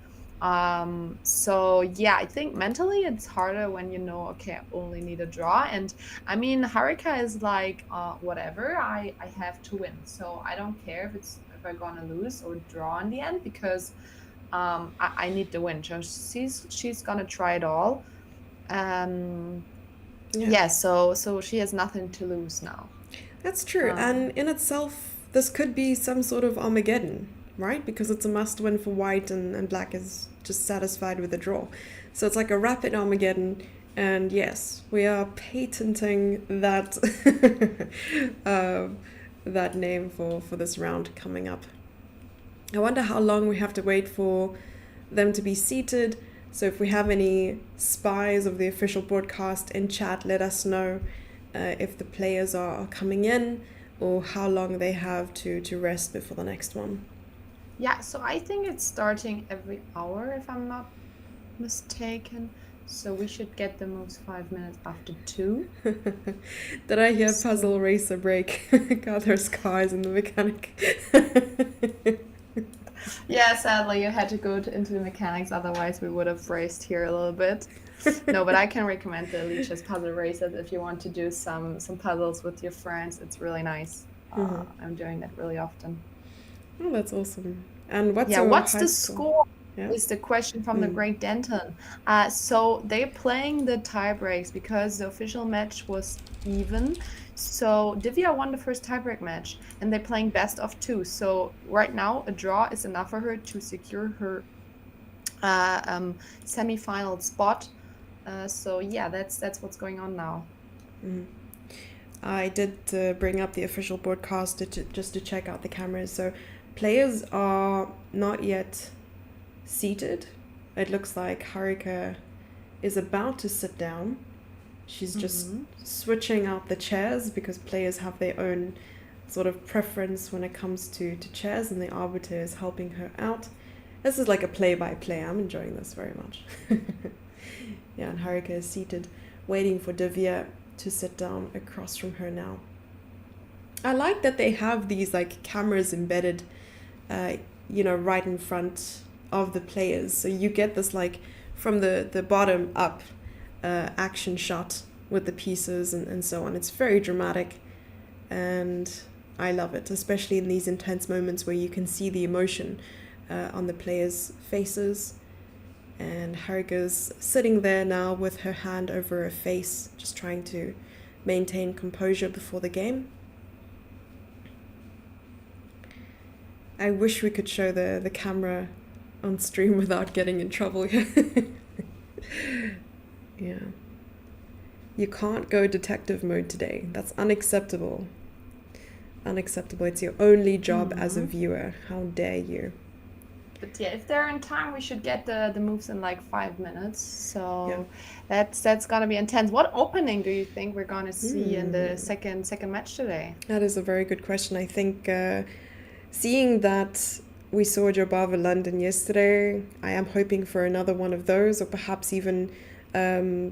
So yeah, I think mentally it's harder when you know, okay, I only need a draw. And I mean, Harika is like, whatever, I have to win. So I don't care if I'm gonna lose or draw in the end because I need the win. So she's gonna try it all. Um, Yeah. yeah, so she has nothing to lose now. That's true. Um, And in itself, this could be some sort of Armageddon, right? Because it's a must win for white, and black is just satisfied with a draw. So it's like a rapid Armageddon. And yes, we are patenting that uh, that name for this round coming up. I wonder how long we have to wait for them to be seated. So if we have any spies of the official broadcast in chat, let us know if the players are coming in or how long they have to rest before the next one. yeah, so I think it's starting every hour if I'm not mistaken. So we should get the moves 5 minutes after 2. Did I hear So puzzle racer break? God, there's cars in the mechanic. yeah, sadly you had to go into the mechanics, otherwise we would have raced here a little bit. No, but I can recommend the Lichess puzzle races if you want to do some puzzles with your friends. It's really nice. Mhm. I'm doing that really often. Oh, that's awesome. And what's Yeah, your what's high the score? score? Yeah. Is the question from the Mm. great Denton. So they're playing the tie breaks because the official match was even. So Divya won the first tiebreak match, and they're playing best of 2. So right now, a draw is enough for her to secure her semi-final spot. So yeah, that's what's going on now. Mhm. I did bring up the official broadcast just to check out the cameras. So players are not yet seated. It looks like Harika is about to sit down. She's just Hmm. switching out the chairs because players have their own sort of preference when it comes to chairs, and the arbiter is helping her out. This is like a play by play. I'm enjoying this very much. Yeah, and Harika is seated, waiting for Divya to sit down across from her now. I like that they have these like cameras embedded, uh, right in front of the players. So you get this like from the bottom up action shot with the pieces and so on. It's very dramatic, and I love it, especially in these intense moments where you can see the emotion on the players' faces. And Harika's sitting there now with her hand over her face, just trying to maintain composure before the game. I wish we could show the camera on stream without getting in trouble. Yeah. You can't go detective mode today. That's unacceptable. Unacceptable. It's your only job as a Hmm. viewer. How dare you? But yeah, if they're in time, we should get the moves in like 5 minutes. Yeah. So that's gonna be intense. What opening do you think we're gonna see in the Hmm. second match today? That is a very good question. I think seeing that we saw Jobava London yesterday, I am hoping for another one of those, or perhaps even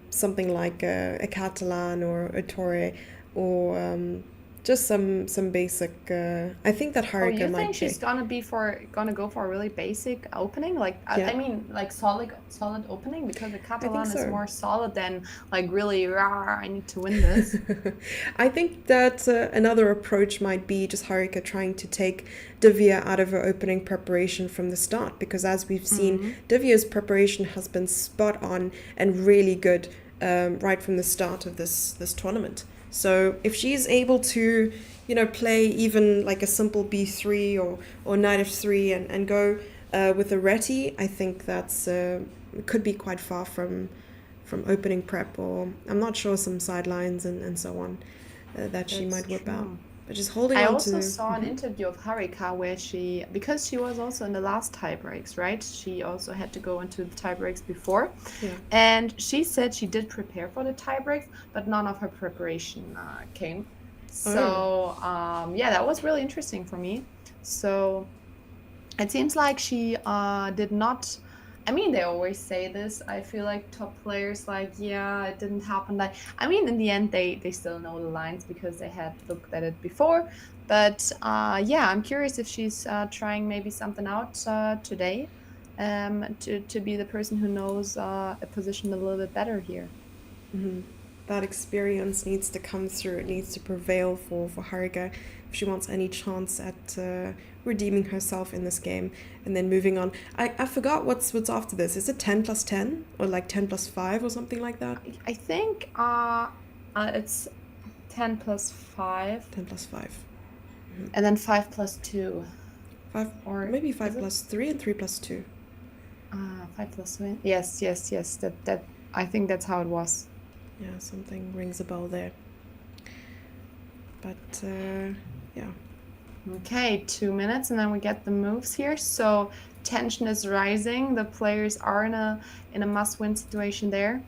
something like a Catalan or a Torre, or just some basic. I think that Oh, Harika you might think she's play. gonna go for a really basic opening? Like Yeah, I mean like solid opening because the I think Catalan is so. more solid than like really rah, I need to win this. I think that another approach might be just Harika trying to take Divya out of her opening preparation from the start, because as we've seen, Mm. Divya's preparation has been spot on and really good right from the start of this tournament. So if she's able to, play even like a simple b3 or knight f3 and go with a reti, I think that's could be quite far from opening prep, or I'm not sure, some sidelines and so on that she That's might whip out. true. But just holding I on also to. saw an interview of Harika where because she was also in the last tie breaks, right? She also had to go into the tie breaks before. Yeah. And she said she did prepare for the tie breaks, but none of her preparation came. Oh. So, yeah, that was really interesting for me. So it seems like she did not. I mean, they always say this. I feel like top players, like, yeah, it didn't happen. Like, I mean, in the end, they still know the lines because they had looked at it before. But yeah, I'm curious if she's trying maybe something out today, to be the person who knows a position a little bit better here. Mm-hmm. That experience needs to come through. It needs to prevail for Haruka if she wants any chance at redeeming herself in this game and then moving on. I forgot what's after this. Is it 10 plus 10 or like 10 plus 5 or something like that? I think it's 10 plus 5, 10 plus 5. Mm-hmm. and then 5 plus 2. 5, Or maybe is 5 it? plus 3 and 3 plus 2. 5 plus 1. Yes, yes, yes. That I think that's how it was. Yeah, something rings a bell there. But yeah. Okay, 2 minutes, and then we get the moves here. So tension is rising. The players are in a must-win situation there.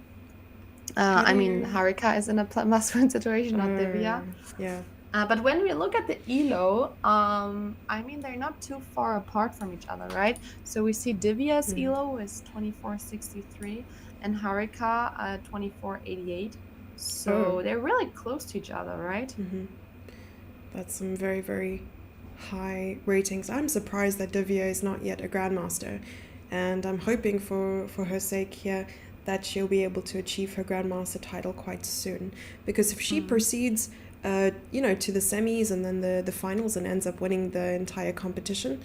How do I mean, you. Harika is in a must-win situation, not Divya. Yeah. But when we look at the elo, I mean, they're not too far apart from each other, right? So we see Divya's Mm. elo is 2463 and Harika 2488. Oh. So they're really close to each other, right? Mm-hmm. That's some very, very high ratings. I'm surprised that Divya is not yet a grandmaster, and I'm hoping for her sake here that she'll be able to achieve her grandmaster title quite soon. Because if she Mm. proceeds, to the semis and then the finals and ends up winning the entire competition,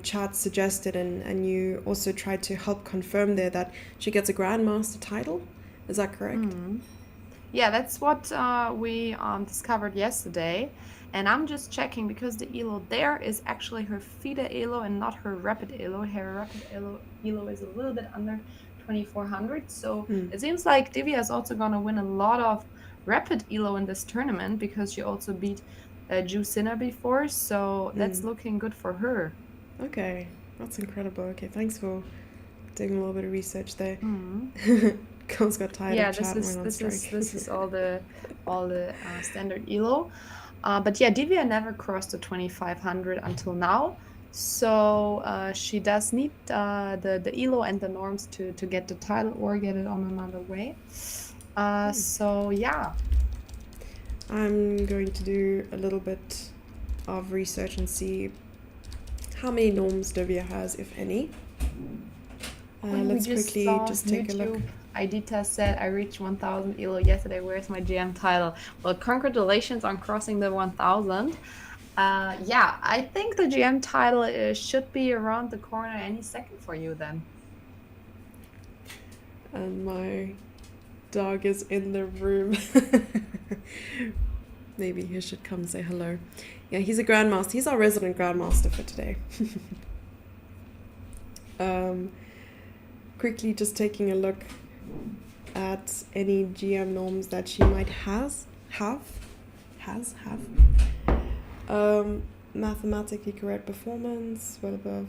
Chad suggested, and you also tried to help confirm there, that she gets a grandmaster title. Is that correct? Mm. Yeah, that's what we discovered yesterday. And I'm just checking because the elo there is actually her FIDE elo and not her rapid elo. Her rapid elo is a little bit under 2400. So Hmm. it seems like Divya is also going to win a lot of rapid elo in this tournament because she also beat Ju Sinner before. So Hmm. that's looking good for her. Okay, that's incredible. Okay, thanks for doing a little bit of research there. Mm. Girls got tired of Yeah, this chat and is went on this is strike. this is all the standard elo. But yeah, Divya never crossed the 2500 until now. So she does need the elo and the norms to get the title or get it on another way. So yeah. I'm going to do a little bit of research and see how many norms Divya has, if any. We Let's just quickly saw just take a look. YouTube. Idita said, I reached 1000 elo yesterday. Where's my GM title? Well, congratulations on crossing the 1000. Yeah, I think the GM title should be around the corner any second for you then. And my dog is in the room. Maybe he should come say hello. Yeah, he's a grandmaster. He's our resident grandmaster for today. Quickly just taking a look at any GM norms that she might have. Mathematically correct performance, well above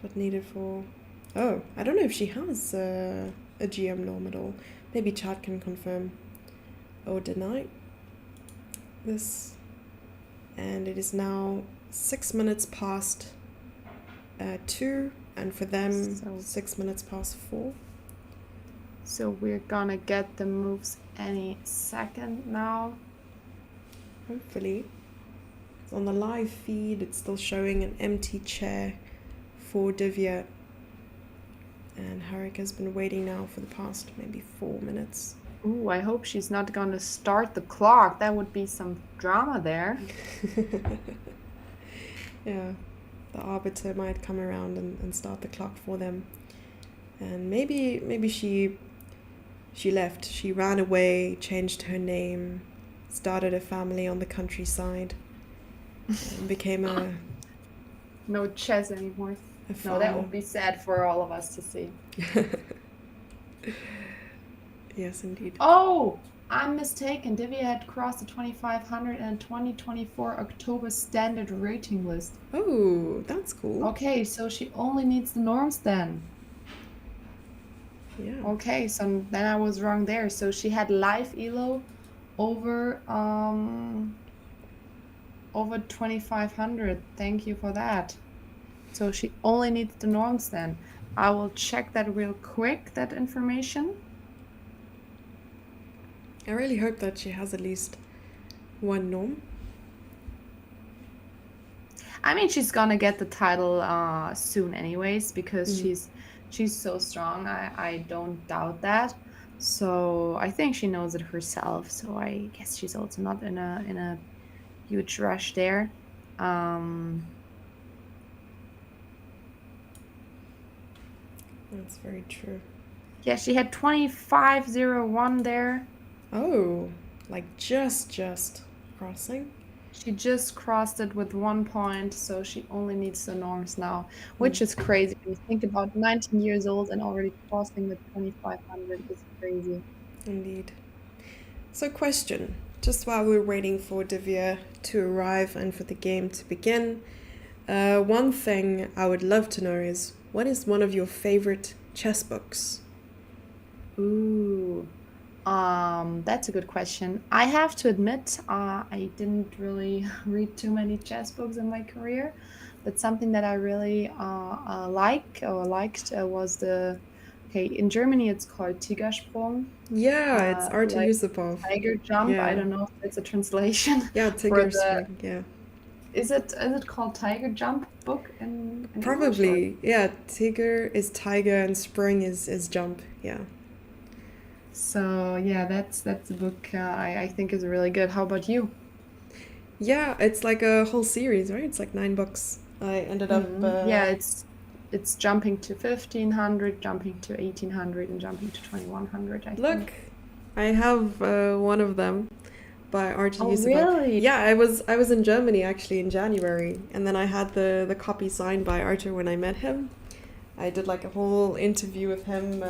what needed for. Oh, I don't know if she has a GM norm at all. Maybe chat can confirm or deny this. And it is now 6 minutes past 2, and for them, So- 6 minutes past 4. So we're gonna get the moves any second now. Hopefully. On the live feed, it's still showing an empty chair for Divya. And Harika's been waiting now for the past maybe 4 minutes. Ooh, I hope she's not going to start the clock. That would be some drama there. Yeah, the arbiter might come around and start the clock for them. And maybe she left. She ran away, changed her name, started a family on the countryside, and became a No chess anymore. No, that farmer. would be sad for all of us to see. Yes, indeed. Oh, I'm mistaken. Divya had crossed the 2500 and 2024 October standard rating list. Oh, that's cool. Okay, so she only needs the norms then. Yeah. Okay, so then I was wrong there. So she had live elo over over 2500. Thank you for that. So she only needs the norms then. I will check that real quick, that information. I really hope that she has at least one norm. I mean, she's gonna get the title soon anyways, because she's so strong. I don't doubt that. So I think she knows it herself. So I guess she's also not in a huge rush there. That's very true. Yeah, she had 2501 there. Oh, like just crossing. She just crossed it with 1 point, so she only needs the norms now, which is crazy. When you think about 19 years old and already crossing the 2500 is crazy. Indeed. So question, just while we're waiting for Divya to arrive and for the game to begin, one thing I would love to know is, what is one of your favorite chess books? Ooh, that's a good question. I have to admit, I didn't really read too many chess books in my career, but something that I really liked was okay, in Germany it's called Tigersprung, Yeah, it's Arthur like Yusupov. Tiger Jump. I Yeah. don't know if that's a translation Yeah, for Tiger the. Spring, yeah. Is it called Tiger Jump book in English? Or- Probably, yeah, Tiger is tiger and spring is jump, yeah. So yeah, that's a book I think is really good. How about you? Yeah, it's like a whole series, right? It's like 9 books. I ended up, Yeah, it's jumping to 1500, jumping to 1800, and jumping to 2100. I look, think. I have one of them by Archie Oh, Yusupov. really? Yeah, I was in Germany actually in January, and then I had the copy signed by Arthur when I met him. I did like a whole interview with him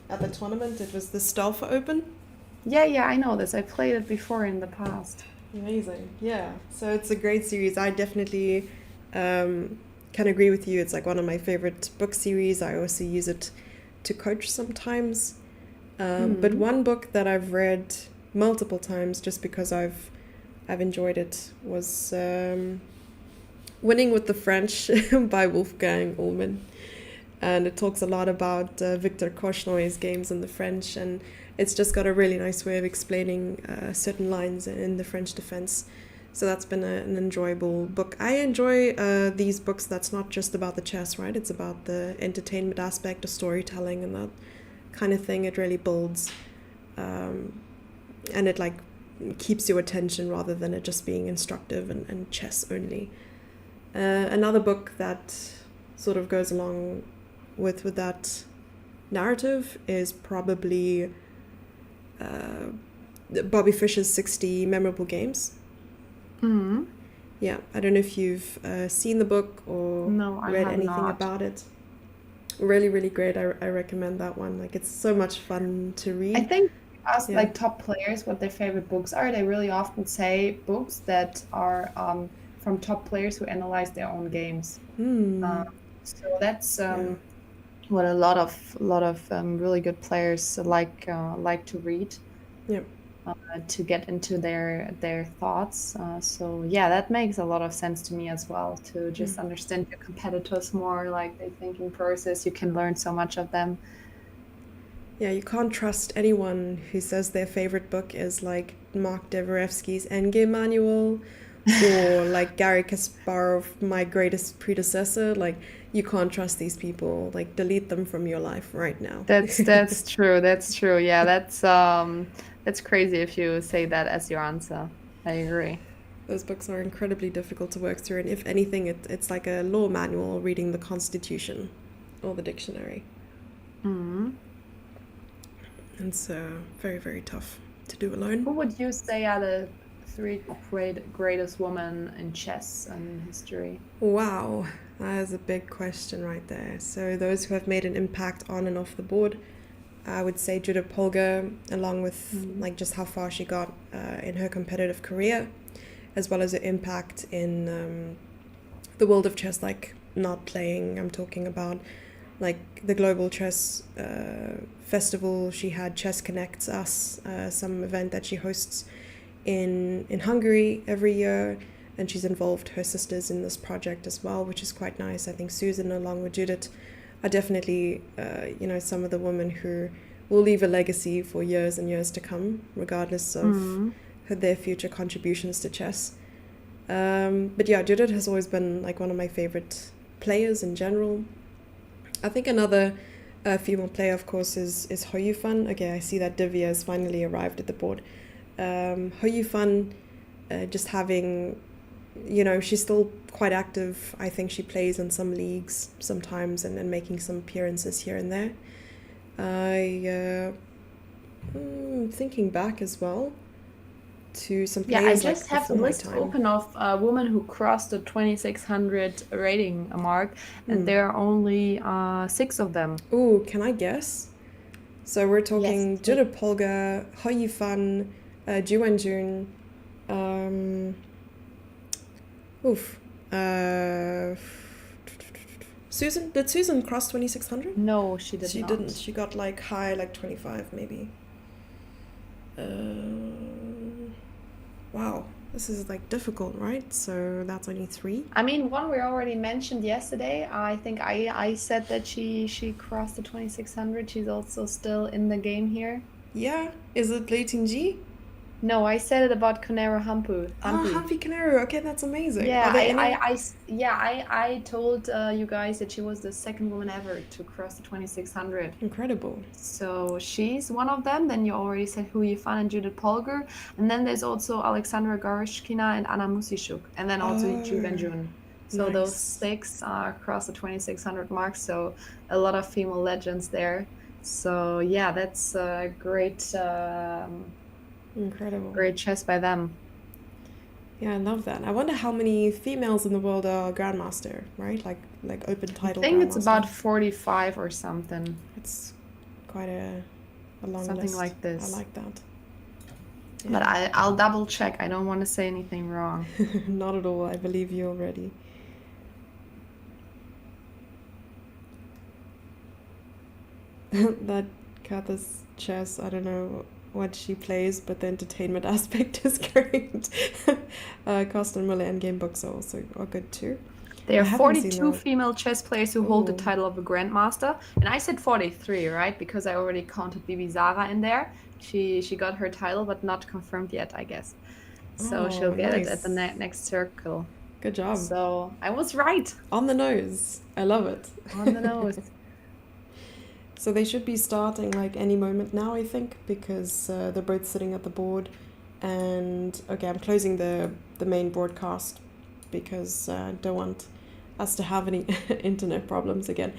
at the tournament. It was the Stauffer Open. Yeah, I know this. I played it before in the past. Amazing, yeah. So it's a great series. I definitely can agree with you. It's like one of my favorite book series. I also use it to coach sometimes. But one book that I've read multiple times just because I've enjoyed it was Winning with the French by Wolfgang Ullmann. And it talks a lot about Victor Korchnой's games in the French, and it's just got a really nice way of explaining certain lines in the French defense. So that's been an enjoyable book. I enjoy these books that's not just about the chess, right? It's about the entertainment aspect of storytelling and that kind of thing. It really builds, and it like keeps your attention rather than it just being instructive and chess only. Another book that sort of goes along with that narrative is probably Bobby Fischer's 60 Memorable Games. Yeah, I don't know if you've seen the book or No, I read have anything not. about it. Really, really great. I recommend that one. Like, it's so much fun to I read. think ask Yeah. like top players what their favorite books are. They really often say books that are from top players who analyze their own games. So that's what a lot of really good players like to read Yeah. to get into their thoughts. So yeah, that makes a lot of sense to me as well, to just understand your competitors more, like their thinking process. You can learn so much of them. Yeah, you can't trust anyone who says their favorite book is like Mark Deverevsky's Endgame Manual or like Gary Kasparov, my greatest predecessor. Like, you can't trust these people. Like, delete them from your life right now. That's true. That's true. Yeah, that's crazy if you say that as your answer. I agree. Those books are incredibly difficult to work through, and if anything, it's like a law manual reading the Constitution or the dictionary. Hmm. And so, very, very tough to do alone. Who would you say are the three greatest women in chess and history? Wow, that is a big question right there. So, those who have made an impact on and off the board, I would say Judith Polgar, along with Mm. like just how far she got in her competitive career, as well as her impact in the world of chess, like not playing. I'm talking about like the global chess festival. She had Chess Connects Us, some event that she hosts in Hungary every year, and she's involved her sisters in this project as well, which is quite nice. I think Susan, along with Judith, are definitely some of the women who will leave a legacy for years and years to come, regardless of Mm. their future contributions to chess. But yeah, Judith has always been like one of my favorite players in general. I think another female player, of course, is Ho Yufan. Okay, I see that Divya has finally arrived at the board. Ho Yufan, just having, she's still quite active. I think she plays in some leagues sometimes and making some appearances here and there. Thinking back as well to some Yeah, I players like just have the before my list time. open of women who crossed the 2600 rating mark, and Hmm. there are only six of them. Ooh, can I guess? So we're Yes. talking Judith Polgar, Ho Yifan, Ju Wenjun, um, oof, uh, Susan. Did Susan cross 2600? No, she did She not. didn't. She got like high, like 25 maybe. Wow, this is like difficult, right? So that's only three. I mean, one we already mentioned yesterday. I think I said that she crossed the 2600. She's also still in the game here. Yeah, is it Lei Ji? No, I said it about Conero Hampu. Ah, Hampi. Humpy Canary. Okay, that's amazing. Are Yeah, there any? yeah, I told you guys that she was the second woman ever to cross the 2600. Incredible. So she's one of them. Then you already said Hu Yifan and Judith Polgar. And then there's also Alexandra Garishkina and Anna Musishuk. And then also Ju Oh, Benjun. So those nice. six cross the 2600 mark. So a lot of female legends there. So yeah, that's a Incredible. great chess by them. Yeah, I love that. I wonder how many females in the world are grandmaster, right? Like open I title think it's grandmaster. about 45 or something, It's quite a long something list. like I this. like that. But Yeah. I'll double check. I don't want to say anything wrong. Not at all. I believe you already. That Katha's chess, I don't know what she plays, but the entertainment aspect is great. Carsten Muller endgame books are good too. There I are haven't seen 42 that. female chess players who hold the Oh, title of a grandmaster, and I said 43, right? Because I already counted Bibi Zara in there. She got her title, but not confirmed yet, I guess. So she'll oh, get it at the nice. next circle. Good job. So I was right On the nose. I love it. on the nose. So they should be starting like any moment now, I think, because they're both sitting at the board. And okay, I'm closing the main broadcast because I don't want us to have any internet problems again.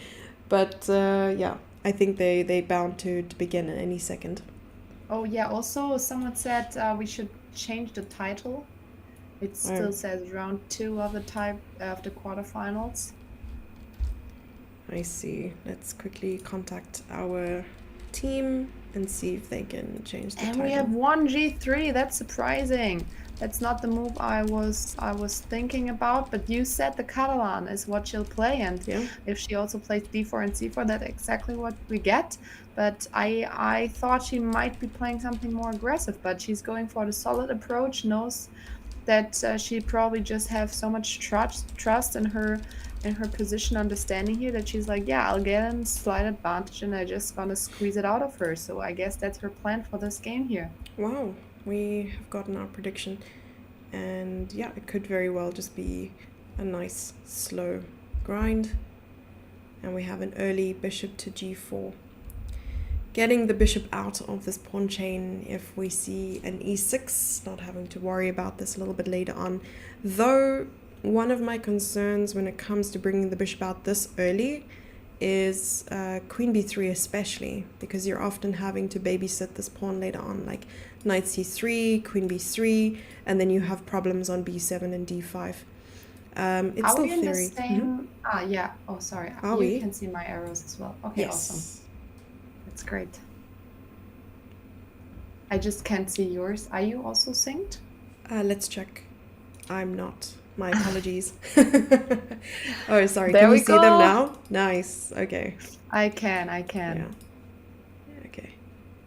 But yeah, I think they bound to begin at any second. Oh yeah. Also, someone said we should change the title. It Oh, still says round two of the type of the quarterfinals. I see. Let's quickly contact our team and see if they can change the And we have title. one G3. That's surprising. That's not the move I was thinking about, but you said the Catalan is what she'll play, and Yeah. if she also plays D4 and C4, that's exactly what we get. But I thought she might be playing something more aggressive, but she's going for the solid approach, knows that she probably just have so much trust in her position understanding here that she's like, yeah, I'll get a slight advantage and I just gonna squeeze it out of her. So I guess that's her plan for this game here. Wow. We have gotten our prediction. And yeah, it could very well just be a nice slow grind. And we have an early bishop to g4. Getting the bishop out of this pawn chain if we see an e6, not having to worry about this a little bit later on. Though one of my concerns when it comes to bringing the bishop out this early is queen b3 especially, because you're often having to babysit this pawn later on, like knight c3, queen b3, and then you have problems on b7 and d5. It's Are still we in the theory. same? Yeah. Oh, sorry. Are You we? can see my arrows as well. Okay, Yes. awesome. That's great. I just can't see yours. Are you also synced? Let's check. I'm not. My apologies. Oh, sorry. There Can you we see them go. now? Nice. Okay. I can. Yeah. Okay.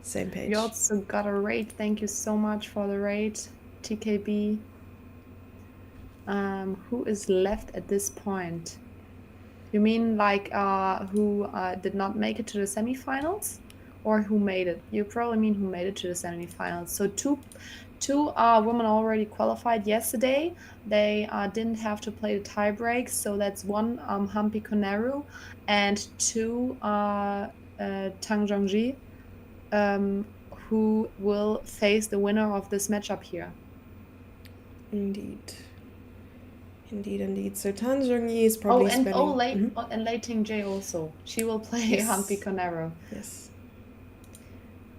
Same page. You also got a raid. Thank you so much for the raid, TKB. Who is left at this point? You mean like who did not make it to the semifinals, or who made it? You probably mean who made it to the semifinals. So two women already qualified yesterday. They didn't have to play the tie breaks. So that's one Hampi Koneru and two Tang Zhongji, who will face the winner of this matchup here. Indeed. So Tan Zhongyi is probably spending... and Lei Ting Jie also. She will play Hampi Conero. Yes.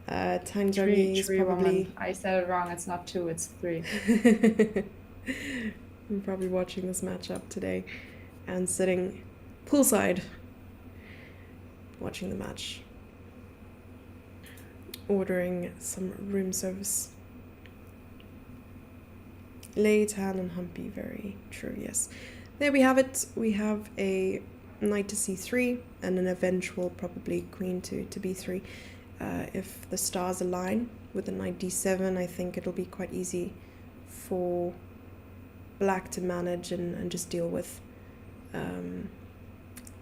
Tan Zhongyi is probably... I said it wrong. It's not 2, it's 3. I'm probably watching this matchup today and sitting poolside watching the match, ordering some room service. Lei, Tan, and Humpy, very true, yes. There we have it. We have a knight to c3 and an eventual probably queen to b3. If the stars align with the knight d7, I think it'll be quite easy for black to manage and just deal with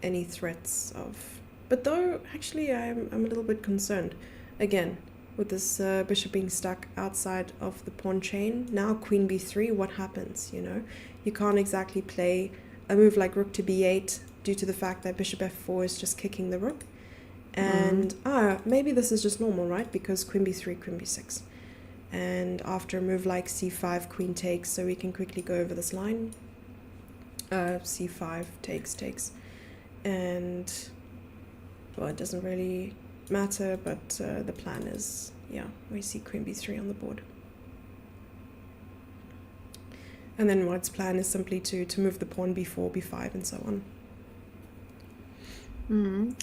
any threats of... But though, actually, I'm a little bit concerned. Again, with this bishop being stuck outside of the pawn chain. Now queen b3, what happens, you know? You can't exactly play a move like rook to b8 due to the fact that bishop f4 is just kicking the rook. And maybe this is just normal, right? Because queen b3, queen b6. And after a move like c5, queen takes, so we can quickly go over this line. c5, takes. And, well, it doesn't really matter, but the plan is, yeah, we see queen b3 on the board. And then White's plan is simply to move the pawn b4, b5, and so on. And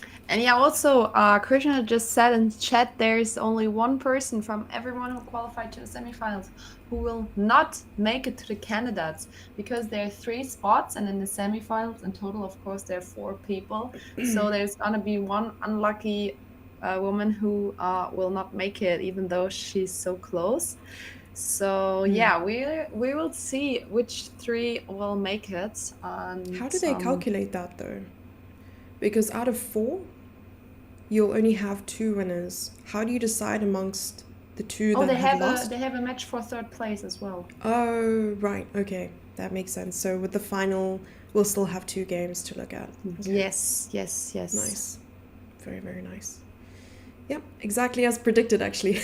yeah, also, Krishna just said in chat there's only one person from everyone who qualified to the semifinals who will not make it to the candidates, because there are 3 spots, and in the semifinals in total, of course, there are 4 people. So there's gonna be one unlucky woman who will not make it, even though she's so close. So yeah, we will see which 3 will make it. And how do they calculate that though? Because out of 4, you'll only have 2 winners. How do you decide amongst the 2 that have lost? They have a match for 3rd place as well. Oh, right. Okay, that makes sense. So with the final, we'll still have 2 games to look at. Okay. Yes. Nice. Very, very nice. Yep, exactly as predicted, actually.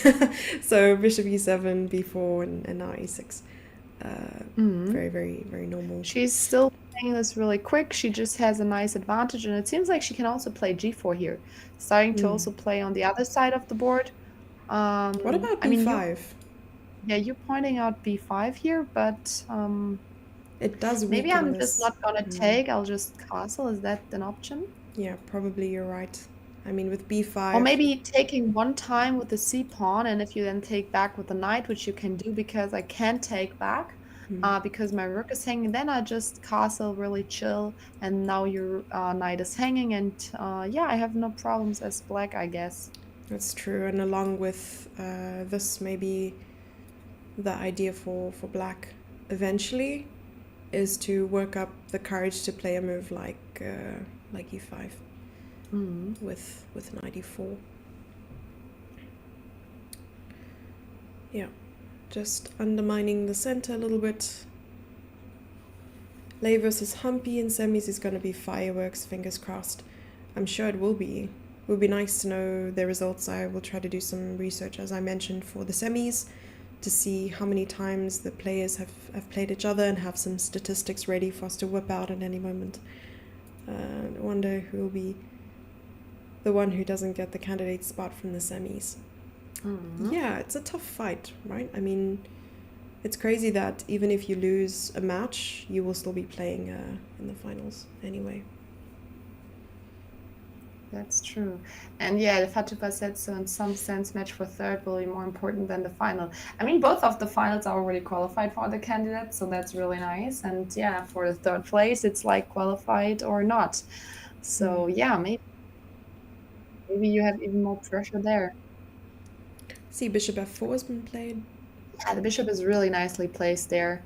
So bishop e7, b4, and now e6. Very, very, very normal. She's still playing this really quick. She just has a nice advantage, and it seems like she can also play g4 here, starting to also play on the other side of the board. What about b5? You're pointing out b5 here, but it does weaken maybe I'm this. just not gonna take. I'll just castle. Is that an option? Yeah, probably you're right. I mean, with b5... Or maybe taking one time with the c-pawn, and if you then take back with the knight, which you can do because I can't take back, because my rook is hanging, then I just castle really chill, and now your knight is hanging, and yeah, I have no problems as black, I guess. That's true, and along with this, maybe the idea for black eventually is to work up the courage to play a move like e5. With knight e4. Yeah, Just undermining the center a little bit. Lei versus Humpy in semis is going to be fireworks, fingers crossed. I'm sure it will be. It would be nice to know the results. I will try to do some research, as I mentioned, for the semis to see how many times the players have played each other and have some statistics ready for us to whip out at any moment. I wonder who will be the one who doesn't get the candidate spot from the semis. Yeah, it's a tough fight, right? I mean, it's crazy that even if you lose a match, you will still be playing in the finals anyway. That's true. And yeah, Fatupa said so in some sense match for third will be more important than the final. I mean, both of the finals are already qualified for the candidates, so that's really nice. And yeah, for the third place, it's like qualified or not. So yeah, maybe you have even more pressure there. See, bishop f4 has been played. Yeah, the bishop is really nicely placed there.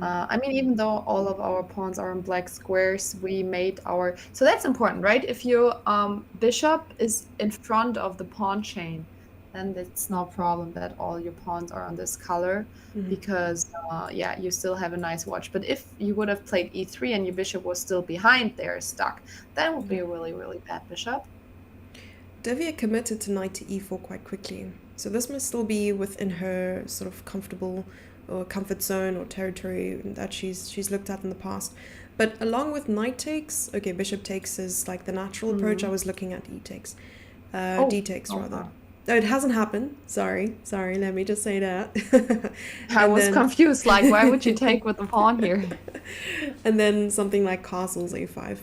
I mean, even though all of our pawns are in black squares, we made our... So that's important, right? If your bishop is in front of the pawn chain, then it's no problem that all your pawns are on this color because, yeah, you still have a nice watch. But if you would have played e3 and your bishop was still behind there, stuck, that would be a really, really bad bishop. Devia committed to knight to e4 quite quickly, so this must still be within her sort of comfortable or comfort zone or territory that she's looked at in the past. But along with knight takes, okay, bishop takes is like the natural approach. I was looking at e takes, d takes rather. No, it hasn't happened. Sorry. Let me just say that. I was confused. Like, why would you take with the pawn here? And then something like castles a5,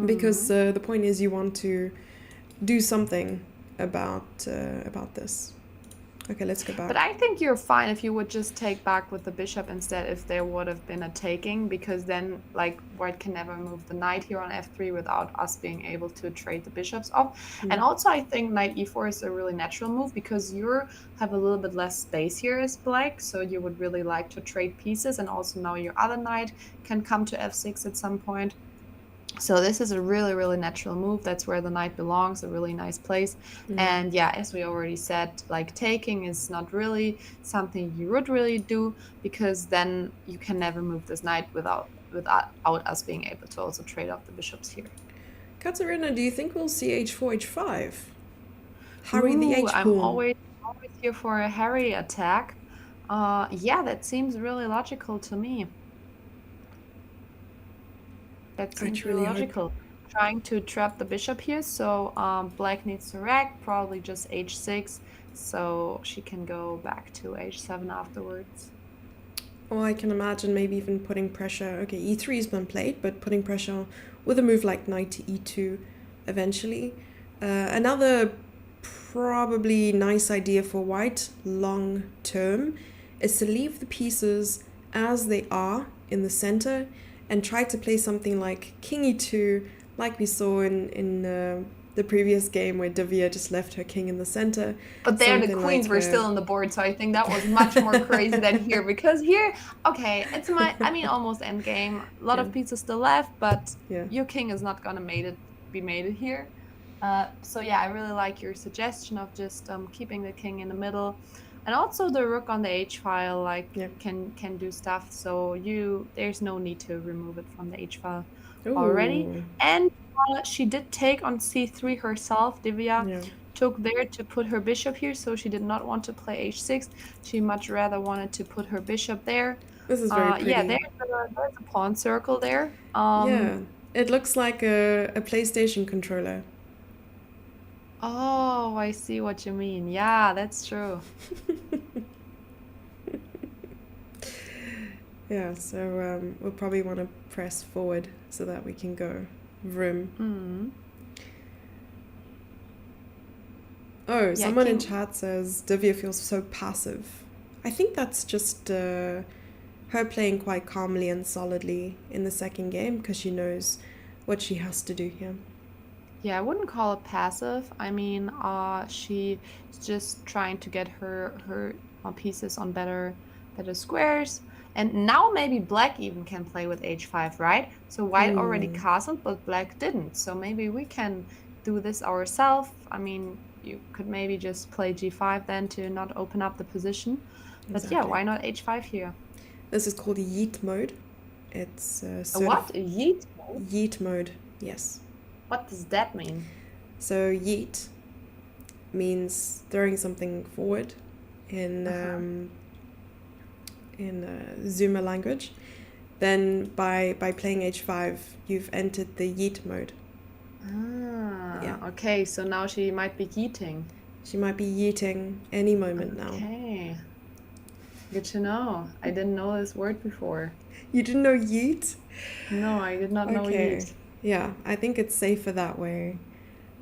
because the point is you want to do something about this. Okay, let's go back. But I think you're fine if you would just take back with the bishop instead if there would have been a taking, because then like white can never move the knight here on f3 without us being able to trade the bishops off. And also I think knight e4 is a really natural move because you have a little bit less space here as black, so you would really like to trade pieces, and also now your other knight can come to f6 at some point. So this is a really, really natural move. That's where the knight belongs, a really nice place. And yeah, as we already said, like taking is not really something you would really do, because then you can never move this knight without us being able to also trade off the bishops here. Katharina, do you think we'll see h4, h5? Harry the h-pawn. I'm always here for a Harry attack. Yeah, that seems really logical to me. That seems really logical. Trying to trap the bishop here, so black needs to rack, probably just h6, so she can go back to h7 afterwards. Or I can imagine maybe even putting pressure. Okay, e3 has been played, but putting pressure with a move like knight to e2 eventually. Another probably nice idea for white long term is to leave the pieces as they are in the center and try to play something like king e2, like we saw in the previous game where Devia just left her king in the center. But there the queens were still on the board, so I think that was much more crazy than here, because here, okay, it's almost endgame. A lot of pieces still left, but your king is not gonna be mated here. So yeah, I really like your suggestion of just keeping the king in the middle. And also the rook on the h-file can do stuff, so there's no need to remove it from the h-file already. And she did take on c3 herself. Devia took there to put her bishop here, so she did not want to play h6. She much rather wanted to put her bishop there. This is very pretty. Yeah, there's a pawn circle there. Yeah, it looks like a PlayStation controller. Oh, I see what you mean. Yeah, that's true. Yeah, so we'll probably want to press forward so that we can go vroom. Oh, someone in chat says Devia feels so passive. I think that's just her playing quite calmly and solidly in the second game because she knows what she has to do here. Yeah, I wouldn't call it passive. I mean, she's just trying to get her pieces on better squares. And now maybe black even can play with h5, right? So white already castled, but black didn't. So maybe we can do this ourselves. I mean, you could maybe just play g5 then to not open up the position. But yeah, Exactly. why not h5 here? This is called yeet mode. It's A what? A yeet mode? yeet mode. Yes. What does that mean? So yeet means throwing something forward in Uh-huh. Zoomer language. Then by playing h5, you've entered the yeet mode. Yeah. Ah, okay, so now she might be yeeting. She might be yeeting any moment now. Okay, good to know. I didn't know this word before. You didn't know yeet? No, I did not know Okay. yeet. Yeah, I think it's safer that way.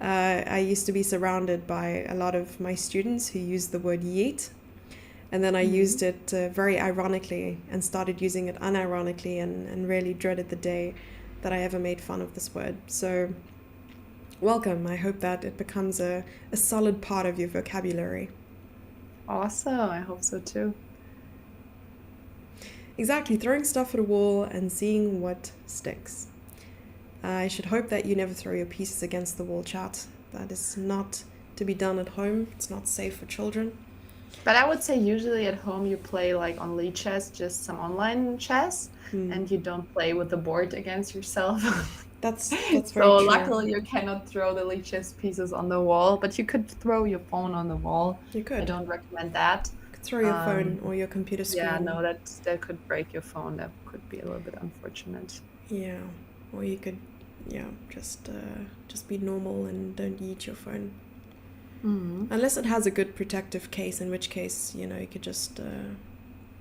I used to be surrounded by a lot of my students who used the word yeet, and then I Mhm. used it very ironically and started using it unironically and really dreaded the day that I ever made fun of this word. So, welcome. I hope that it becomes a solid part of your vocabulary. Awesome, I hope so too. Exactly, throwing stuff at a wall and seeing what sticks. I should hope that you never throw your pieces against the wall, chat. That is not to be done at home. It's not safe for children. But I would say usually at home you play like on Lichess, just some online chess, Hmm. and you don't play with the board against yourself. That's very So true. luckily you cannot throw the Lichess pieces on the wall, but you could throw your phone on the wall. You I could. don't recommend that. You could throw your phone Um, or your computer yeah, screen. no, that could break your phone. That could be a little bit unfortunate. Yeah. Or you could, yeah, just be normal and don't eat your phone. Mhm. Unless it has a good protective case, in which case, you could just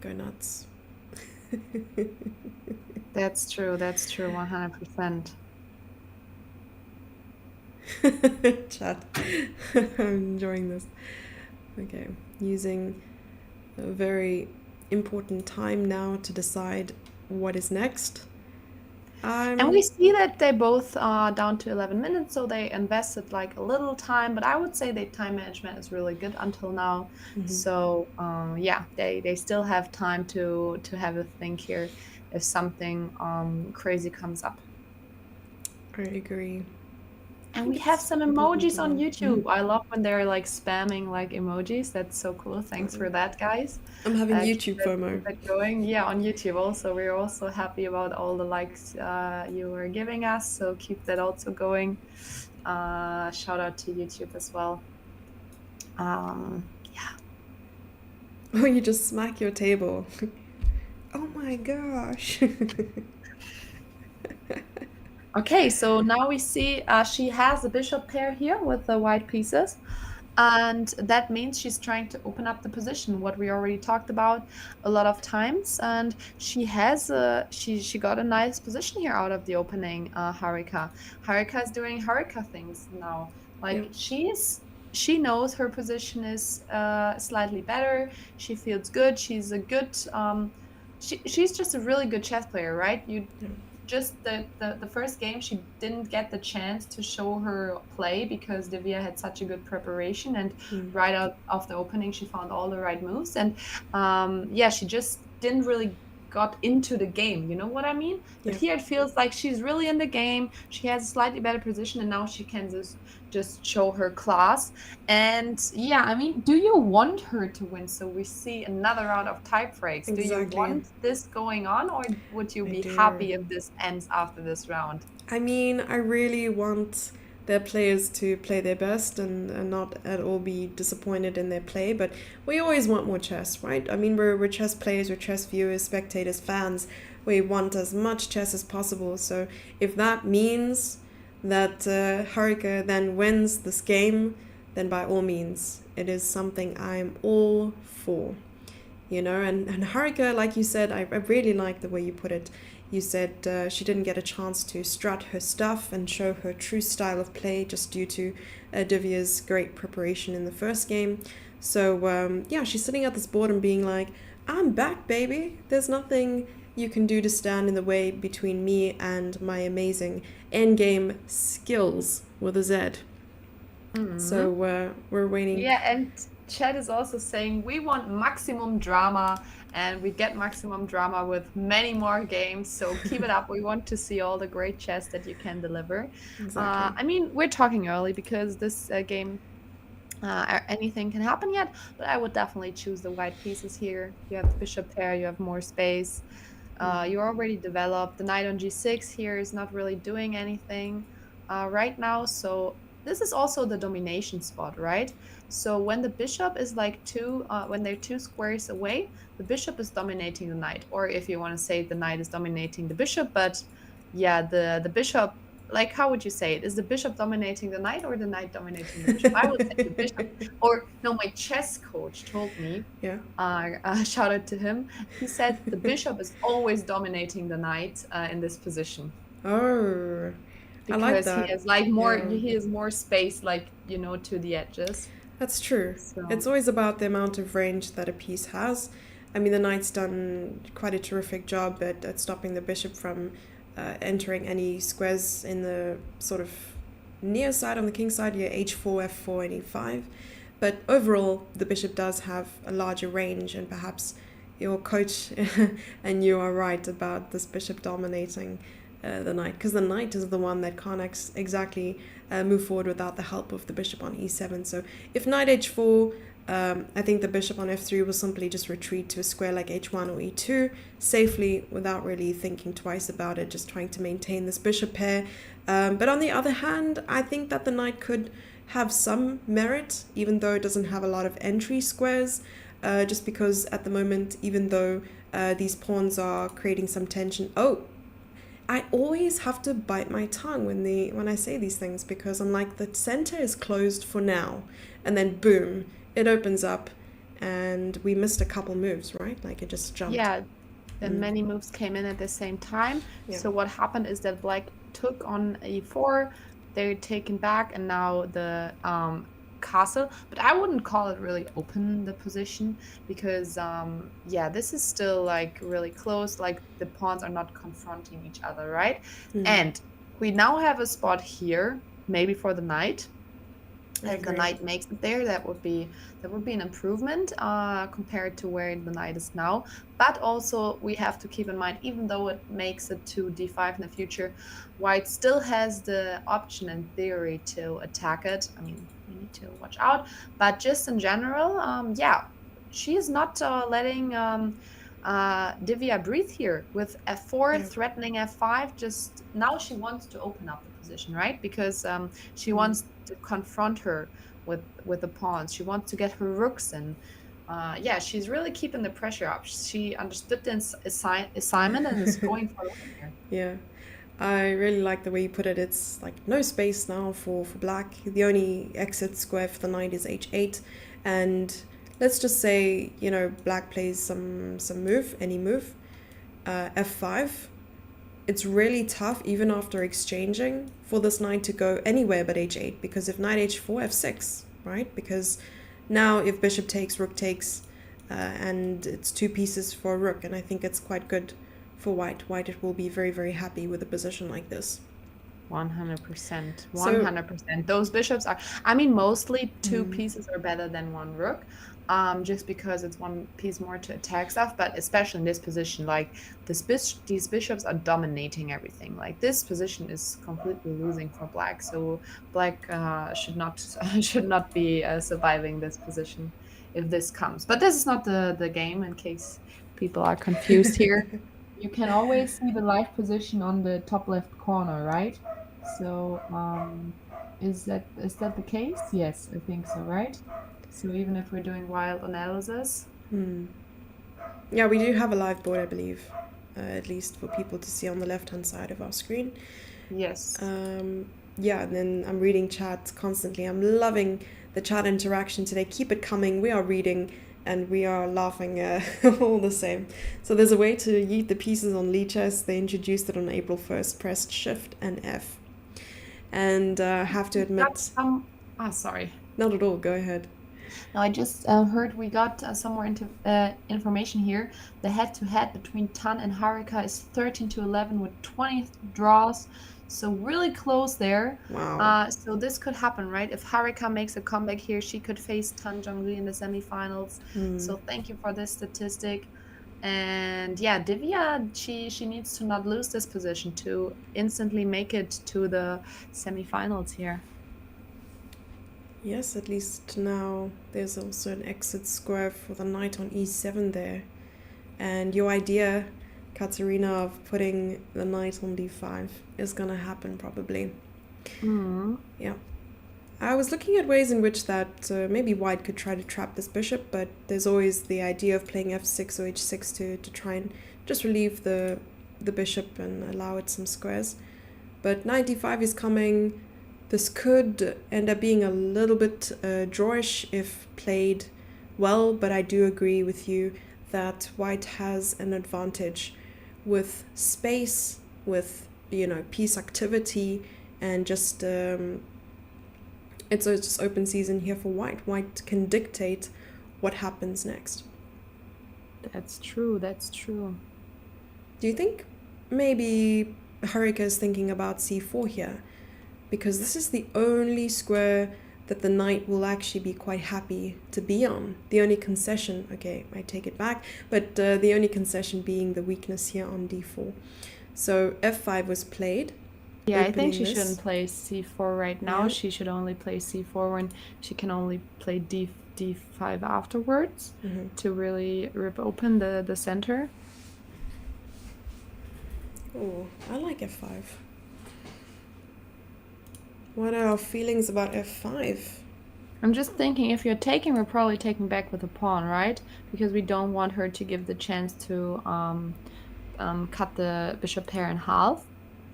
go nuts. That's true. That's true. 100%. Chat. I'm enjoying this. Okay. Using a very important time now to decide what is next. And we Um, see that they both are down to 11 minutes, so they invested like a little time, but I would say their time management is really good until now. mhm. So yeah, they still have time to have a think here if something crazy comes up. I agree. I And think we have it's some important to emojis on know. YouTube. I love when they're like spamming like emojis. That's so cool. Thanks for that, guys. I'm having Keep YouTube keep FOMO. that going. Yeah, on YouTube also. We're also happy about all the likes you are giving us. So keep that also going. Shout out to YouTube as well. Yeah. Or you just smack your table. Oh my gosh. Okay, so now we see she has a bishop pair here with the white pieces. And that means she's trying to open up the position, what we already talked about a lot of times. And she got a nice position here out of the opening, Harika. Harika is doing Harika things now. Yeah, Like she knows her position is slightly better. She feels good. She's a good she's just a really good chess player, right? You yeah. just the first game she didn't get the chance to show her play because Divya had such a good preparation, and Mm. right out of the opening she found all the right moves, and yeah, she just didn't really got into the game, you know what I mean? But Yeah, here it feels like she's really in the game. She has a slightly better position, and now she can just show her class. And yeah, I mean, do you want her to win? So we see another round of tie breaks. Do you exactly. want this going on, or would you I be do. happy if this ends after this round? I mean, I really want their players to play their best and not at all be disappointed in their play, but we always want more chess, right? I mean, we're chess players, we're chess viewers, spectators, fans. We want as much chess as possible. So if that means that Haruka then wins this game, then by all means, it is something I'm all for. And Haruka, like you said, I really like the way you put it. You said she didn't get a chance to strut her stuff and show her true style of play just due to Divya's great preparation in the first game. So yeah, she's sitting at this board and being like, I'm back, baby. There's nothing you can do to stand in the way between me and my amazing endgame skills with a Z. Mhm. So we're waiting. Yeah, and Chad is also saying we want maximum drama, and we get maximum drama with many more games. So keep it up. We want to see all the great chess that you can deliver. Exactly. I mean, we're talking early because this game Anything can happen yet, but I would definitely choose the white pieces here. You have the bishop pair, you have more space. You're already developed. The knight on g6 here is not really doing anything right now. So this is also the domination spot, right? So when the bishop is like when they're two squares away, the bishop is dominating the knight. Or if you want to say the knight is dominating the bishop, but yeah, the bishop, like how would you say it? Is the bishop dominating the knight or the knight dominating the bishop? I would say the bishop. Or no, my chess coach told me, Yeah. shout out to him. He said the bishop is always dominating the knight in this position Oh, I like because he that. has like Yeah. he has more space, like to the edges. That's true. It's So always about the amount of range that a piece has. I mean, the knight's done quite a terrific job at stopping the bishop from entering any squares in the sort of near side on the king side, yeah, h4, f4, and e5. But overall, the bishop does have a larger range, and perhaps your coach and you are right about this bishop dominating the knight, because the knight is the one that can't exactly move forward without the help of the bishop on e7. So if knight h4, I think the bishop on f3 will simply just retreat to a square like h1 or e2 safely without really thinking twice about it, just trying to maintain this bishop pair. But on the other hand, I think that the knight could have some merit, even though it doesn't have a lot of entry squares, just because at the moment, even though these pawns are creating some tension. Oh, I always have to bite my tongue when I say these things, because I'm like, the center is closed for now, and then boom, it opens up, and we missed a couple moves, right? Like it just jumped. yeah, then many moves came in at the same time. Yeah. So what happened is that black took on e4, they're taken back, and now the castle. But I wouldn't call it really open the position because yeah, this is still like really close. Like the pawns are not confronting each other, right? And we now have a spot here, maybe for the knight. I If the agree. knight makes it there, that would be an improvement compared to where the knight is now. But also we have to keep in mind, even though it makes it to d5 in the future, white still has the option in theory to attack it. I mean, we need to watch out. But just in general, yeah, she is not letting Divya breathe here with f4 Yeah. threatening f5. Just now she wants to open up the position, right? Because she wants to confront her with the pawns. She wants to get her rooks in. Yeah, she's really keeping the pressure up. She understood the assignment and is going for the win here. Yeah. I really like the way you put it. It's like no space now for black. The only exit square for the knight is h8, and let's just say black plays some move, any move, f5. It's really tough even after exchanging for this knight to go anywhere but h8, because if knight h4, f6, right? Because now if bishop takes, rook takes, and it's two pieces for a rook, and I think it's quite good for white. White it will be very, very happy with a position like this. 100%. So 100%. Those bishops are, I mean, mostly two pieces are better than one rook, just because it's one piece more to attack stuff. But especially in this position, like these bishops are dominating everything. Like this position is completely losing for black. So black should not should not be surviving this position if this comes. But this is not the game, in case people are confused here. You can always see the live position on the top left corner, right? So, is that the case? Yes, I think so, right? So even if we're doing wild analysis, yeah, we do have a live board, I believe, at least for people to see on the left-hand side of our screen. yes. Yeah, and then I'm reading chat constantly. I'm loving the chat interaction today. Keep it coming. We are reading and we are laughing all the same. So there's a way to yeet the pieces on Lichess. They introduced it on April 1st. Pressed Shift and F. And have to Got admit, some. Ah, sorry. not at all. Go ahead. Now I just heard we got some more information here. The head-to-head between Tan and Harika is 13-11 with 20 draws. So really close there. Wow. So this could happen, right? If Harika makes a comeback here, she could face Tan Zhongli in the semifinals. So thank you for this statistic. And yeah, Divya, she needs to not lose this position to instantly make it to the semifinals here. Yes, at least now there's also an exit square for the knight on e7 there. And your idea, Katerina, of putting the knight on d5 is gonna happen probably. Mm. Yeah. I was looking at ways in which that maybe white could try to trap this bishop, but there's always the idea of playing f6 or h6 to try and just relieve the bishop and allow it some squares. But knight d5 is coming. This could end up being a little bit drawish if played well, but I do agree with you that white has an advantage with space, with piece activity, and just it's just open season here for white. White can dictate what happens next. That's true. That's true. Do you think maybe Harika is thinking about c4 here? Because this is the only square that the knight will actually be quite happy to be on. The only concession, okay, I take it back, but the only concession being the weakness here on d4. So f5 was played. Yeah, I think she this. shouldn't play c4 right now. Yeah. She should only play c4 when she can only play d5 afterwards to really rip open the center. Oh, I like f5. What are our feelings about f5? I'm just thinking if you're taking, we're probably taking back with a pawn, right? Because we don't want her to give the chance to cut the bishop pair in half.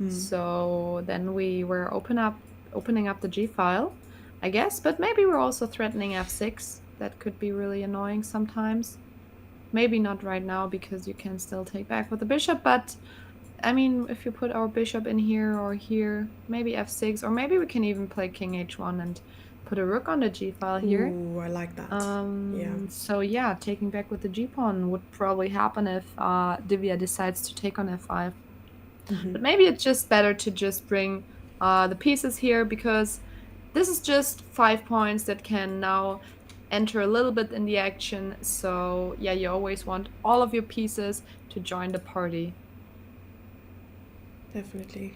So then we were opening up the g file, I guess. But maybe we're also threatening f6. That could be really annoying sometimes. Maybe not right now because you can still take back with the bishop, but I mean, if you put our bishop in here or here, maybe f6, or maybe we can even play king h1 and put a rook on the g file here. Ooh, I like that. Yeah. So yeah, taking back with the g pawn would probably happen if Divya decides to take on f5. But maybe it's just better to just bring the pieces here because this is just 5 points that can now enter a little bit in the action. So yeah, you always want all of your pieces to join the party. Definitely.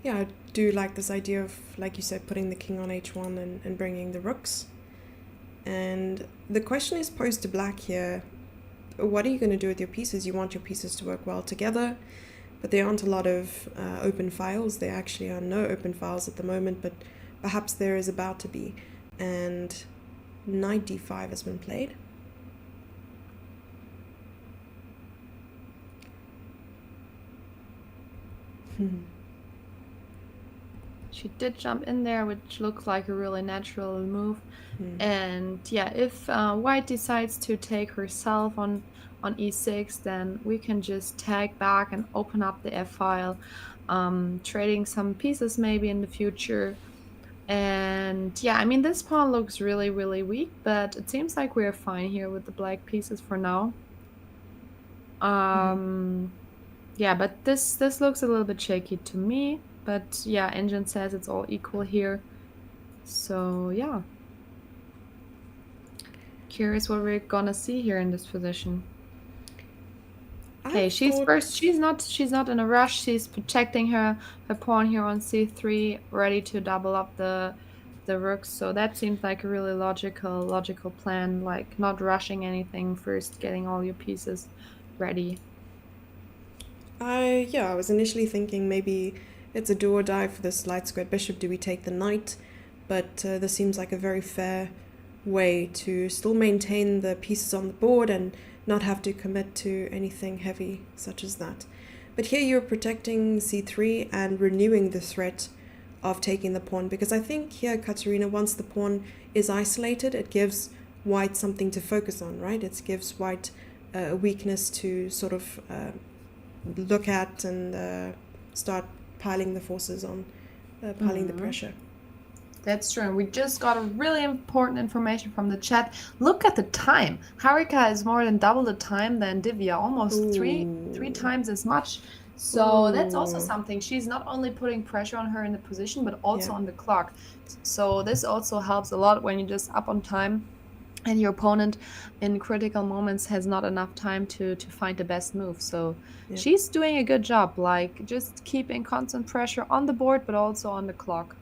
Yeah, I do like this idea of, like you said, putting the king on h1 and bringing the rooks. And the question is posed to black here. What are you going to do with your pieces? You want your pieces to work well together, but there aren't a lot of open files. There actually are no open files at the moment, but perhaps there is about to be. And knight d5 has been played. She did jump in there, which looks like a really natural move. And yeah, if white decides to take herself on e6, then we can just tag back and open up the f file, trading some pieces maybe in the future. And yeah, I mean, this pawn looks really, really weak, but it seems like we're fine here with the black pieces for now. Yeah, but this looks a little bit shaky to me. But yeah, engine says it's all equal here. So yeah. Curious what we're gonna see here in this position. Okay, she's not in a rush. She's protecting her pawn here on c3, ready to double up the rooks. So that seems like a really logical plan, like not rushing anything, first getting all your pieces ready. I was initially thinking maybe it's a do or die for this light squared bishop. Do we take the knight? But this seems like a very fair way to still maintain the pieces on the board and not have to commit to anything heavy such as that. But here you're protecting c3 and renewing the threat of taking the pawn, because I think here, Katerina, once the pawn is isolated, it gives white something to focus on, right? It gives white a weakness to sort of look at and start piling the forces on, piling the pressure. That's true. And we just got a really important information from the chat. Look at the time. Harika is more than double the time than Divya, almost three times as much. So that's also something. She's not only putting pressure on her in the position, but also on the clock. So this also helps a lot when you're just up on time and your opponent in critical moments has not enough time to find the best move. So she's doing a good job, like just keeping constant pressure on the board, but also on the clock.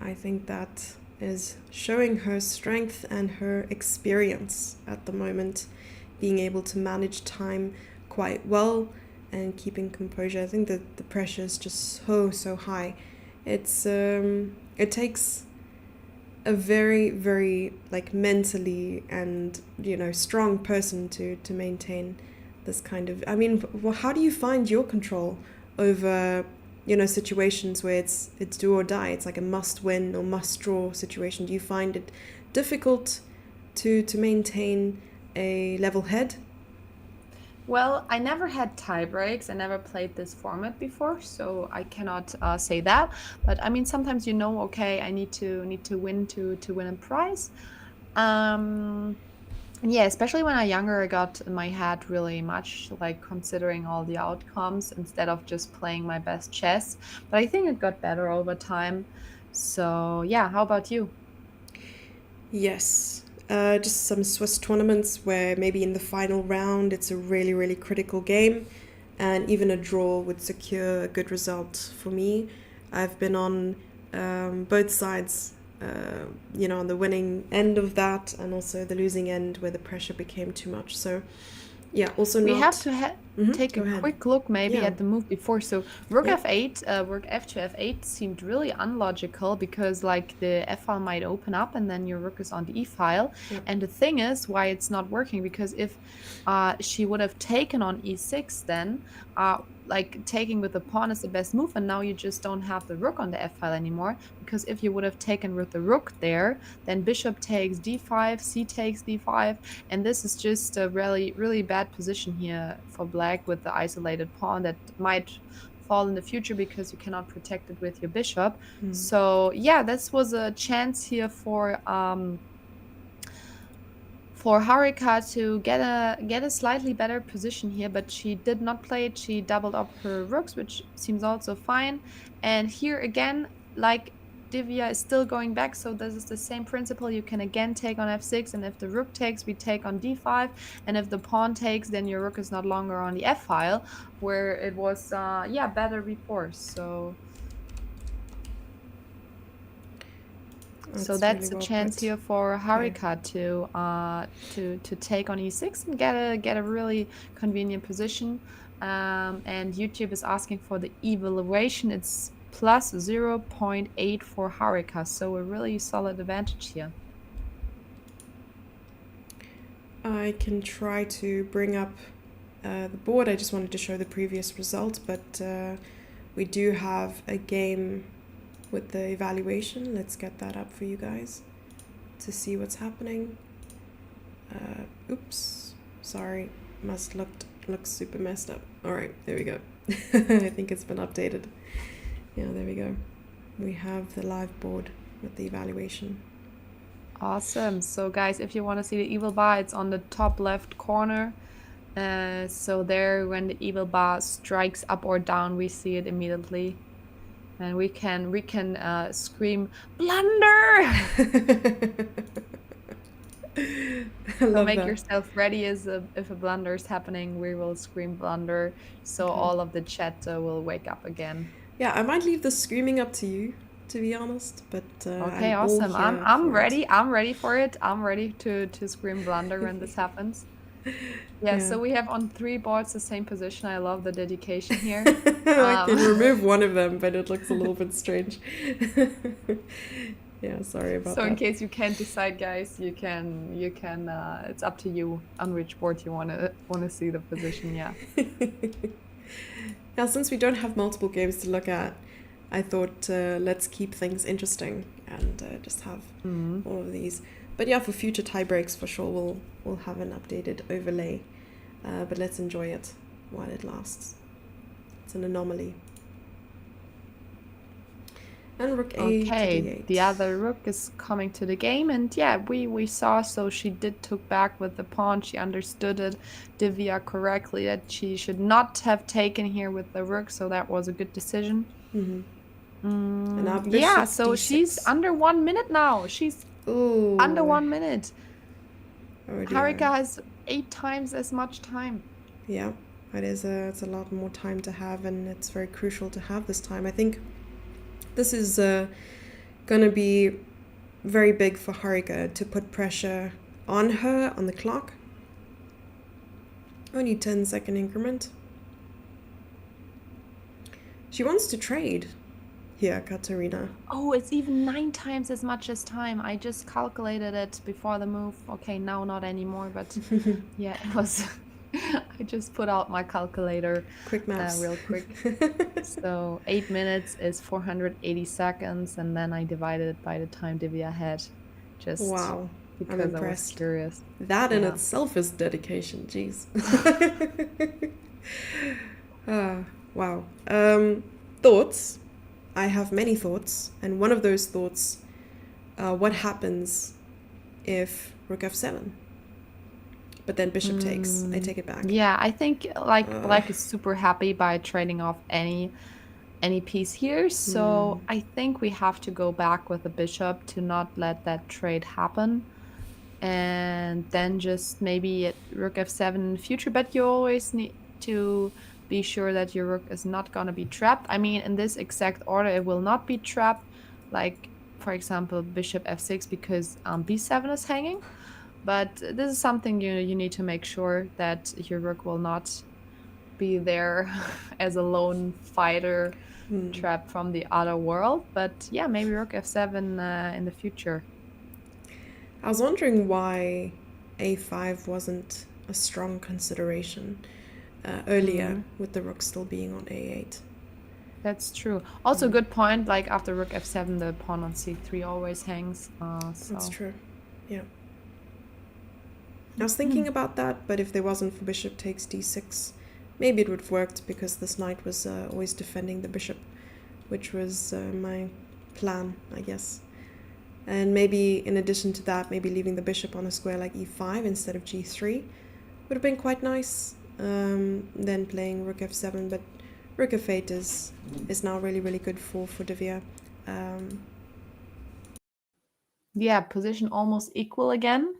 I think that is showing her strength and her experience at the moment, being able to manage time quite well and keeping composure. I think that the pressure is just so high. It takes a very, very like mentally and strong person to maintain this kind of. I mean, how do you find your control over situations where it's do or die? It's like a must win or must draw situation. Do you find it difficult to maintain a level head? Well, I never had tie breaks. I never played this format before, so I cannot say that. But I mean, sometimes okay, I need to win to win a prize. Um, and yeah, especially when I younger, I got in my head really much, like considering all the outcomes instead of just playing my best chess. But I think it got better over time. So yeah, how about you? Yes. Just some Swiss tournaments where maybe in the final round it's a really, really critical game, and even a draw would secure a good result for me. I've been on both sides, on the winning end of that and also the losing end where the pressure became too much. So, yeah, also We have not. to take Go a ahead. quick look maybe Yeah, at the move before. So rook yeah. f8, rook f to f8 seemed really unlogical because like the f file might open up and then your rook is on the e file. Yeah. And the thing is why it's not working, because if she would have taken on e6, then like taking with the pawn is the best move, and now you just don't have the rook on the f file anymore, because if you would have taken with the rook there, then bishop takes d5, c takes d5, and this is just a really, really bad position here for black with the isolated pawn that might fall in the future because you cannot protect it with your bishop. So yeah, this was a chance here for Harika to get a slightly better position here, but she did not play it. She doubled up her rooks, which seems also fine. And here again, like Divya is still going back, so this is the same principle. You can again take on f6, and if the rook takes, we take on d5, and if the pawn takes, then your rook is not longer on the f file, where it was better before. So that's really a well chance put. here for Okay. Harika to take on e6 and get a really convenient position. And YouTube is asking for the evaluation. It's plus 0.8 for Harika, so a really solid advantage here. I can try to bring up the board. I just wanted to show the previous result, but we do have a game with the evaluation. Let's get that up for you guys to see what's happening. Oops, sorry, must look super messed up. All right, there we go. I think it's been updated. Yeah, there we go. We have the live board with the evaluation. Awesome. So guys, if you want to see the evil bar, it's on the top left corner. So there, when the evil bar strikes up or down, we see it immediately. And we can scream blunder. So make yourself ready, if a blunder is happening, we will scream blunder. So all of the chat will wake up again. Yeah, I might leave the screaming up to you, to be honest, but Okay, I'm all awesome. here I'm for it. ready. I'm ready for it. I'm ready to scream blunder when this happens. Yeah, so we have on 3 boards the same position. I love the dedication here. I can remove one of them, but it looks a little bit strange. Yeah, sorry about that. So in case you can't decide, guys, you can it's up to you on which board you wanna see the position. Yeah. Now, since we don't have multiple games to look at, I thought let's keep things interesting and just have all of these. But yeah, for future tie breaks, for sure, we'll have an updated overlay. But let's enjoy it while it lasts. It's an anomaly. And rook a Okay, to d8. the other rook is coming to the game, and yeah, we saw, so she did took back with the pawn. She understood it, Divya, correctly, that she should not have taken here with the rook, so that was a good decision. And now Yeah, bishop so d6. she's under 1 minute now. She's Ooh. under 1 minute. Oh dear. Harika has 8 times as much time. Yeah, it's a lot more time to have, and it's very crucial to have this time. I think this is gonna be very big for Harika to put pressure on her on the clock. Only 10-second increment. She wants to trade here, Katharina. Oh, it's even 9 times as much as time. I just calculated it before the move. Okay, now not anymore, but yeah, it was. I just put out my calculator Quick maths. real quick. So 8 minutes is 480 seconds, and then I divided it by the time Divya had, just Wow, I'm because I was impressed. curious. That in Yeah. itself is dedication, jeez. Wow. Thoughts. I have many thoughts, and one of those thoughts, what happens if rook f7? But then bishop takes. I take it back. Yeah, I think like black is super happy by trading off any piece here. So I think we have to go back with the bishop to not let that trade happen. And then just maybe at rook f7 in the future, but you always need to be sure that your rook is not going to be trapped. I mean, in this exact order, it will not be trapped. Like, for example, bishop f6 because b7 is hanging. But this is something you need to make sure that your rook will not be there as a lone fighter trapped from the other world. But yeah, maybe rook f7 in the future. I was wondering why a5 wasn't a strong consideration earlier with the rook still being on a8. That's true. Also, good point. Like after rook f7, the pawn on c3 always hangs. That's true. Yeah. I was thinking about that, but if there wasn't for bishop takes d6, maybe it would have worked because this knight was always defending the bishop, which was my plan, I guess. And maybe in addition to that, maybe leaving the bishop on a square like e5 instead of g3 would have been quite nice. Then playing rook f7, but rook f8 is now really, really good for Divya. Yeah, position almost equal again.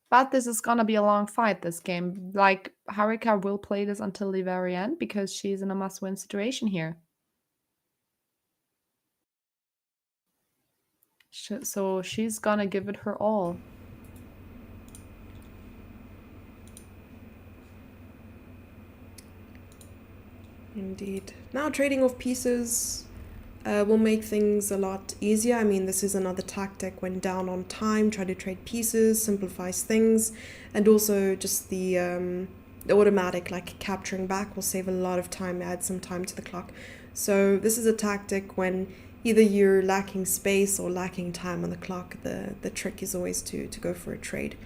But this is gonna be a long fight, this game. Like, Harika will play this until the very end because she's in a must-win situation here. So she's gonna give it her all. Indeed. Now trading off pieces will make things a lot easier. I mean, this is another tactic when down on time, try to trade pieces, simplifies things, and also just the automatic like capturing back will save a lot of time, add some time to the clock. So this is a tactic when either you're lacking space or lacking time on the clock. The trick is always to go for a trade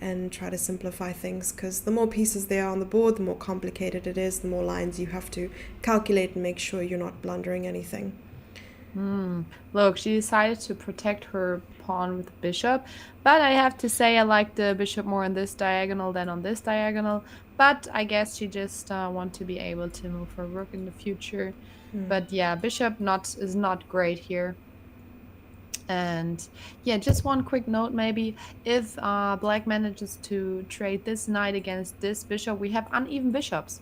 and try to simplify things, because the more pieces there are on the board, the more complicated it is, the more lines you have to calculate and make sure you're not blundering anything. Look, she decided to protect her pawn with the bishop, but I have to say I like the bishop more on this diagonal than on this diagonal. But I guess she just want to be able to move her rook in the future. But yeah, bishop is not great here. And yeah, just one quick note maybe. If black manages to trade this knight against this bishop, we have uneven bishops.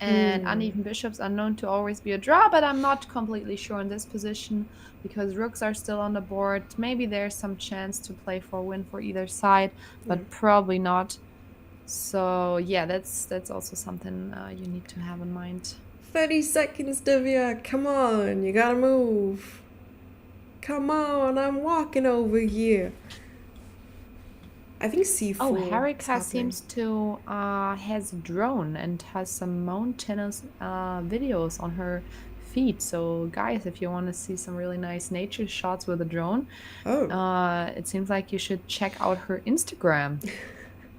And uneven bishops are known to always be a draw, but I'm not completely sure in this position because rooks are still on the board. Maybe there's some chance to play for a win for either side, but probably not. So yeah, that's also something you need to have in mind. 30 seconds, Divya. Come on, you gotta move. Come on, I'm walking over here. I think c4. Oh, Harika seems to has a drone and has some mountainous videos on her feed. So guys, if you want to see some really nice nature shots with a drone, it seems like you should check out her Instagram.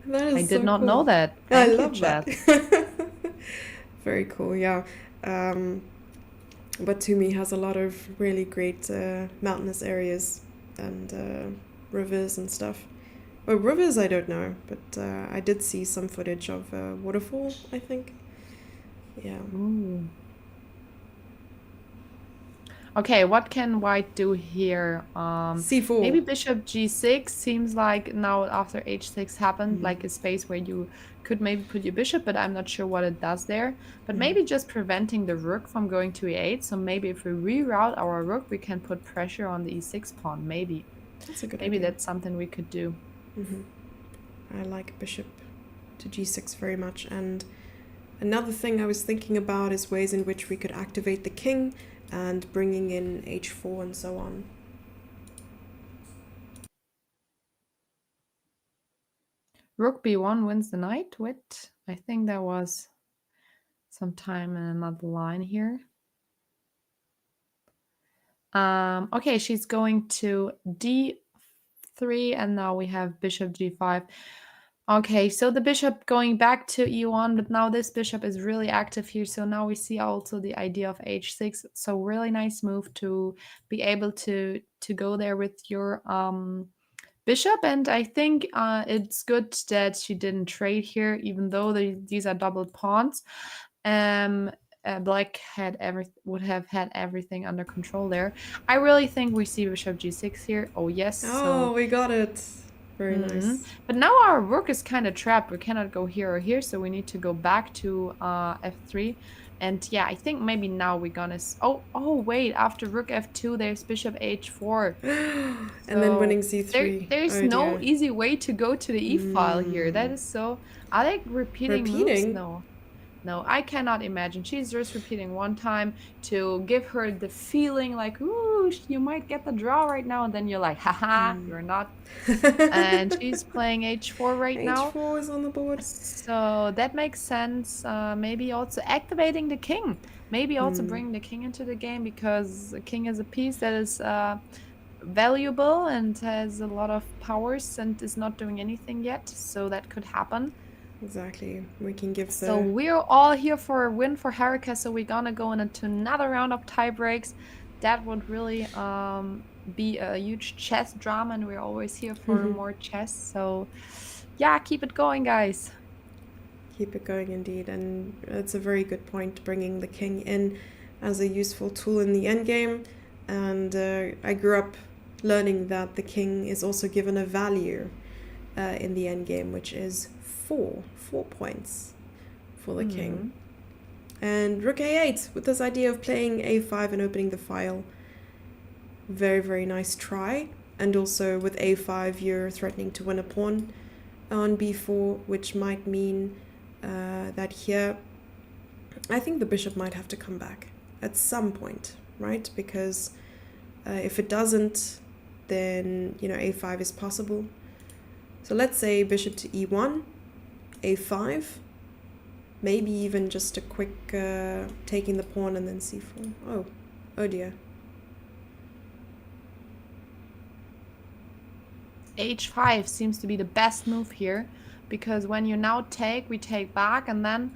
That is I did so not cool. know that. I Thank love you, that. Chat. Very cool, yeah. But Batumi has a lot of really great mountainous areas and rivers and stuff. Well, rivers I don't know, but I did see some footage of a waterfall, I think. Yeah. Ooh. Okay, what can white do here? C4. Maybe bishop g6 seems like now after h6 happened, like a space where you could maybe put your bishop, but I'm not sure what it does there. But maybe just preventing the rook from going to e8. So maybe if we reroute our rook, we can put pressure on the e6 pawn. Maybe. That's a good Maybe idea. that's something we could do. I like bishop to g6 very much. And another thing I was thinking about is ways in which we could activate the king and bringing in h4 and so on. Rook b1 wins the knight. Wait, I think there was some time in another line here. Okay, she's going to d3, and now we have bishop g5. Okay, so the bishop going back to e1, but now this bishop is really active here. So now we see also the idea of h6. So really nice move to be able to go there with your bishop. And I think it's good that she didn't trade here, even though these are doubled pawns. Black would have had everything under control there. I really think we see bishop g6 here. Oh yes. Oh, we got it. Very nice. But now our rook is kind of trapped. We cannot go here or here, so we need to go back to f3. And yeah, I think maybe now we're gonna. Oh wait! After rook f2, there's bishop h4. And then winning c3. There's no easy way to go to the e file here. That is so. Are they repeating moves? No. No, I cannot imagine. She's just repeating one time to give her the feeling like, ooh, you might get the draw right now. And then you're like, haha, you're not. And she's playing h4 right now. h4 is on the board. So that makes sense. Maybe also activating the king. Maybe also bring the king into the game, because the king is a piece that is valuable and has a lot of powers and is not doing anything yet. So that could happen. Exactly. We can give the... So we're all here for a win for Harika, so we're gonna go into another round of tie breaks. That would really be a huge chess drama, and we're always here for more chess. So yeah, keep it going, guys. Keep it going indeed. And it's a very good point, bringing the king in as a useful tool in the endgame. And I grew up learning that the king is also given a value in the endgame, which is 4 points for the king. And rook a8 with this idea of playing a5 and opening the file. Very, very nice try. And also with a5 you're threatening to win a pawn on b4, which might mean that here I think the bishop might have to come back at some point, right? Because if it doesn't, then a5 is possible. So let's say bishop to e1, a5, maybe even just a quick taking the pawn and then c4. Oh dear. h5 seems to be the best move here, because when you now take, we take back, and then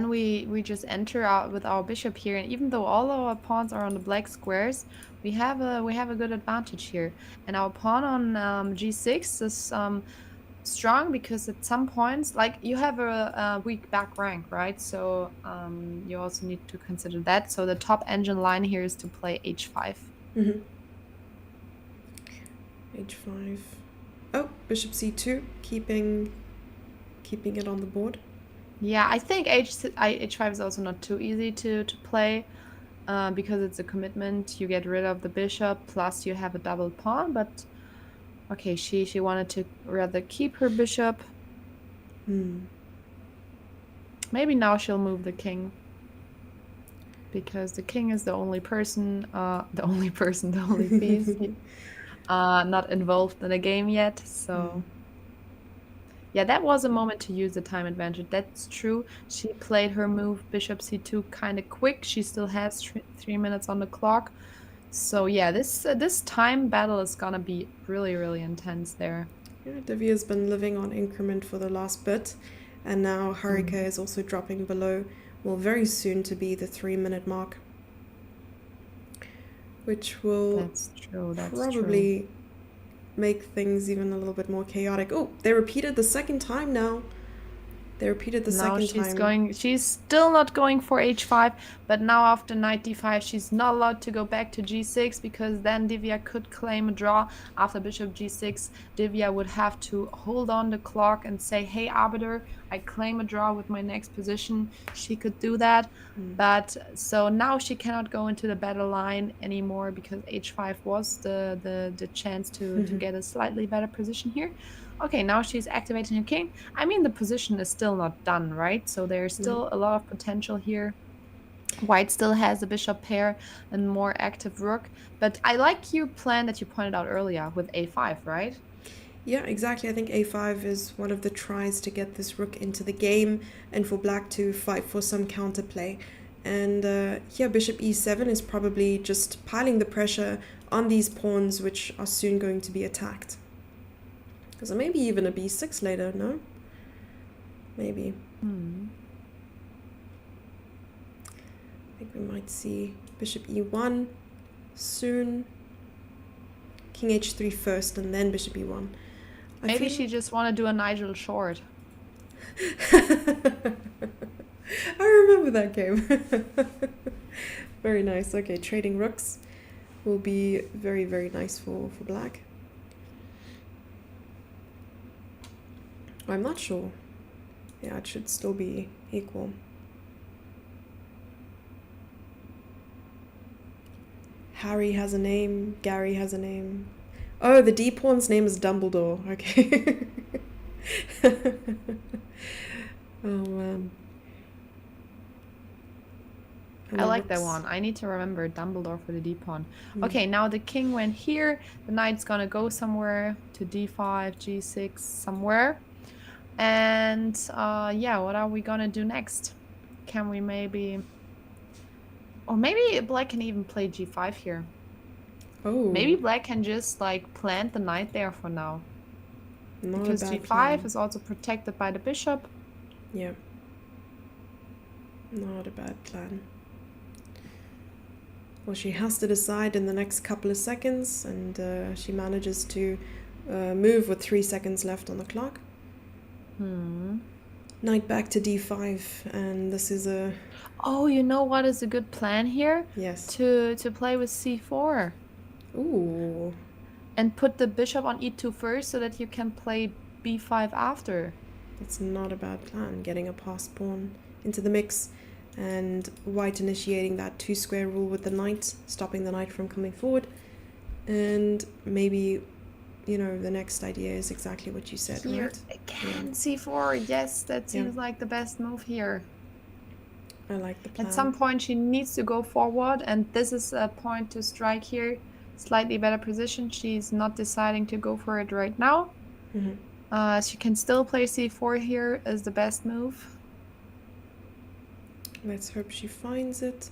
we just enter out with our bishop here. And even though all our pawns are on the black squares, we have a good advantage here. And our pawn on g6 is strong, because at some points, like, you have a weak back rank, right? So you also need to consider that. So the top engine line here is to play h5. h5. Oh, bishop c2, keeping it on the board. Yeah, I think h5 is also not too easy to play, because it's a commitment. You get rid of the bishop, plus you have a double pawn. But okay, she wanted to rather keep her bishop. Maybe now she'll move the king, because the king is the only person, the only piece not involved in the game yet. So yeah, that was a moment to use the time advantage. That's true. She played her move bishop c2 kind of quick. She still has 3 minutes on the clock. So yeah, this time battle is gonna be really, really intense there. Yeah, Divya has been living on increment for the last bit, and now Harika is also dropping below, well, very soon to be the 3-minute mark, which will probably make things even a little bit more chaotic. Oh, they repeated the second time now. They repeated the Now second time. she's still not going for h5, but now after knight d5, she's not allowed to go back to g6 because then Divya could claim a draw. After bishop g6, Divya would have to hold on the clock and say, hey, arbiter, I claim a draw with my next position. She could do that. But so now she cannot go into the battle line anymore because h5 was the chance to get a slightly better position here. Okay, now she's activating her king. I mean, the position is still not done, right? So there's No. still a lot of potential here. White still has a bishop pair and more active rook. But I like your plan that you pointed out earlier with a5, right? Yeah, exactly. I think a5 is one of the tries to get this rook into the game and for black to fight for some counterplay. And here, bishop e7 is probably just piling the pressure on these pawns, which are soon going to be attacked. Because maybe even a b6 later, no? Maybe. I think we might see bishop e1 soon. King h3 first and then bishop e1. Maybe she just want to do a Nigel short. I remember that game. Very nice. Okay, trading rooks will be very, very nice for black. I'm not sure. Yeah, it should still be equal. Harry has a name. Gary has a name. Oh, the D-pawn's name is Dumbledore. Okay. Oh, man. I like that one. I need to remember Dumbledore for the d-pawn. Okay, now the king went here. The knight's gonna go somewhere to d5, g6, somewhere. And yeah, what are we gonna do next? Can we maybe... Or maybe black can even play g5 here. Oh. Maybe black can just like plant the knight there for now. Not because a bad g5 plan. is also protected by the bishop. Yeah. Not a bad plan. Well, she has to decide in the next couple of seconds, and she manages to move with 3 seconds left on the clock. Knight back to d5, and this is a... Oh, you know what is a good plan here? Yes. To play with c4. Ooh. And put the bishop on e2 first so that you can play b5 after. That's not a bad plan, getting a passed pawn into the mix, and white initiating that 2-square rule with the knight, stopping the knight from coming forward. And maybe, you know, the next idea is exactly what you said, Here, right? again, c4. Yes, that seems like the best move here. I like the plan. At some point, she needs to go forward, and this is a point to strike here. Slightly better position. She's not deciding to go for it right now. She can still play c4 here as the best move. Let's hope she finds it.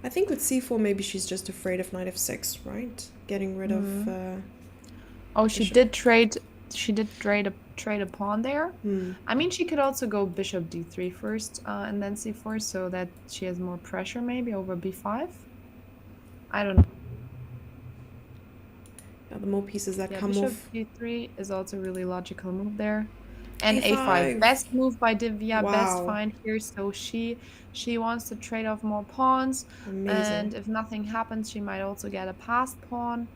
I think with c4 maybe she's just afraid of knight f6, right? Getting rid of... Oh, she did trade a pawn there. I mean, she could also go bishop d3 first and then c4 so that she has more pressure maybe over b5. I don't know. Yeah, the more pieces that come bishop off. d3 is also a really logical move there. And A5. a5. Best move by Divya, Wow. best find here. So she wants to trade off more pawns. Amazing. And if nothing happens, she might also get a passed pawn.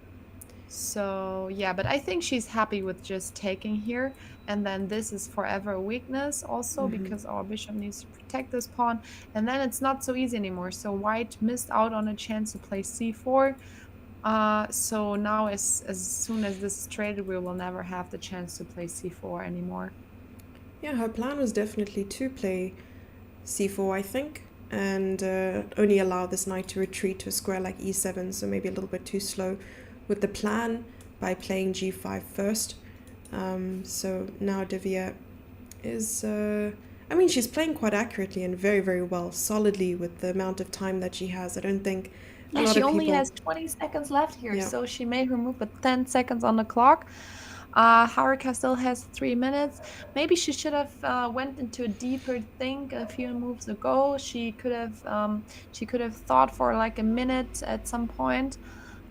So yeah, but I think she's happy with just taking here. And then this is forever a weakness also because our bishop needs to protect this pawn. And then it's not so easy anymore. So white missed out on a chance to play c4. So now as soon as this is traded, we will never have the chance to play c4 anymore. Yeah, her plan was definitely to play c4, I think, and only allow this knight to retreat to a square like e7, so maybe a little bit too slow with the plan by playing g5 first. So now Divya is... I mean, she's playing quite accurately and very, very well, solidly with the amount of time that she has. I don't think a lot of people... She only has 20 seconds left here, Yeah. so she made her move with 10 seconds on the clock. Haruka still has 3 minutes. Maybe she should have went into a deeper think a few moves ago. She could have thought for like a minute at some point.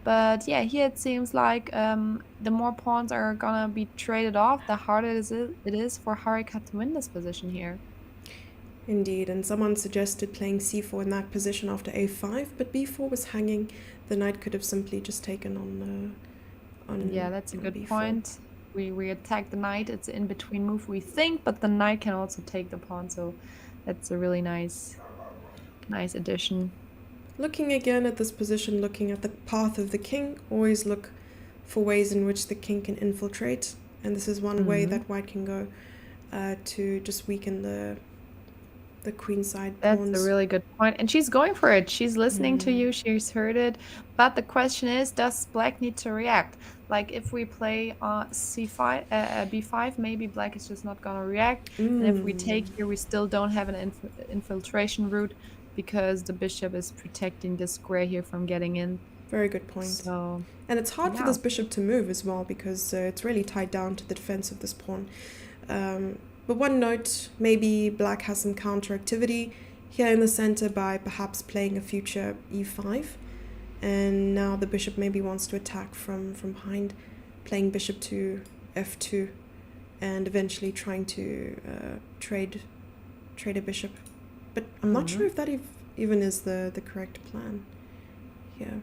But yeah, here it seems like the more pawns are gonna be traded off, the harder it is for Haruka to win this position here. Indeed, and someone suggested playing c4 in that position after a5, but b4 was hanging. The knight could have simply just taken Yeah, that's a on good b4. point. We attack the knight. It's an in-between move, we think, but the knight can also take the pawn, so that's a really nice addition. Looking again at this position, looking at the path of the king, always look for ways in which the king can infiltrate, and this is one way that white can go to just weaken the queenside pawns. That's a really good point. And she's going for it. She's listening to you. She's heard it. But the question is, does black need to react? Like if we play c5, b5, maybe black is just not going to react. And if we take here, we still don't have an infiltration route because the bishop is protecting the square here from getting in. Very good point. So, and it's hard for this bishop to move as well because it's really tied down to the defense of this pawn. But one note, maybe black has some counter activity here in the center by perhaps playing a future e5. And now the bishop maybe wants to attack from behind, playing bishop to f2, and eventually trying to trade a bishop. But I'm not sure if that even is the correct plan. Yeah.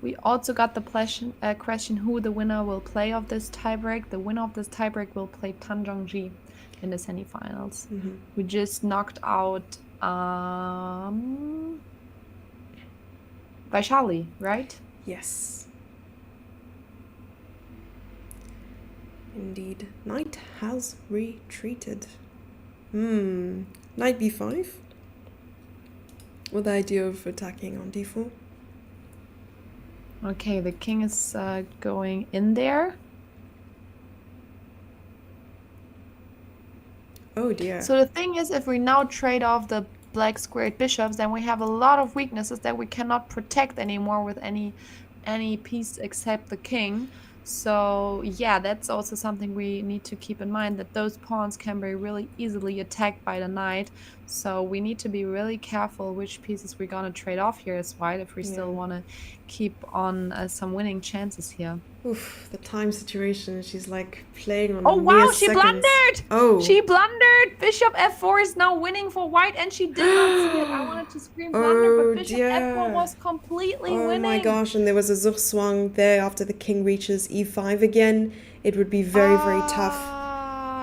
We also got the question who the winner will play of this tiebreak. The winner of this tiebreak will play Tan Zhongji in the semifinals. We just knocked out Vaishali, right? Yes. Indeed. Knight has retreated. Knight b5? With the idea of attacking on d4. Okay, the king is going in there. Oh dear. So the thing is, if we now trade off the black squared bishops, then we have a lot of weaknesses that we cannot protect anymore with any piece except the king. So yeah, that's also something we need to keep in mind, that those pawns can be really easily attacked by the knight. So we need to be really careful which pieces we're gonna trade off here as white if we still want to keep on some winning chances here. Oof, the time situation. She's like playing on. Oh wow, she blundered! Oh, she blundered. Bishop f4 is now winning for white, and she did not see it. I wanted to scream blunder, but Bishop f4 was completely winning. Oh my gosh! And there was a Zugzwang there after the king reaches e5 again. It would be very tough.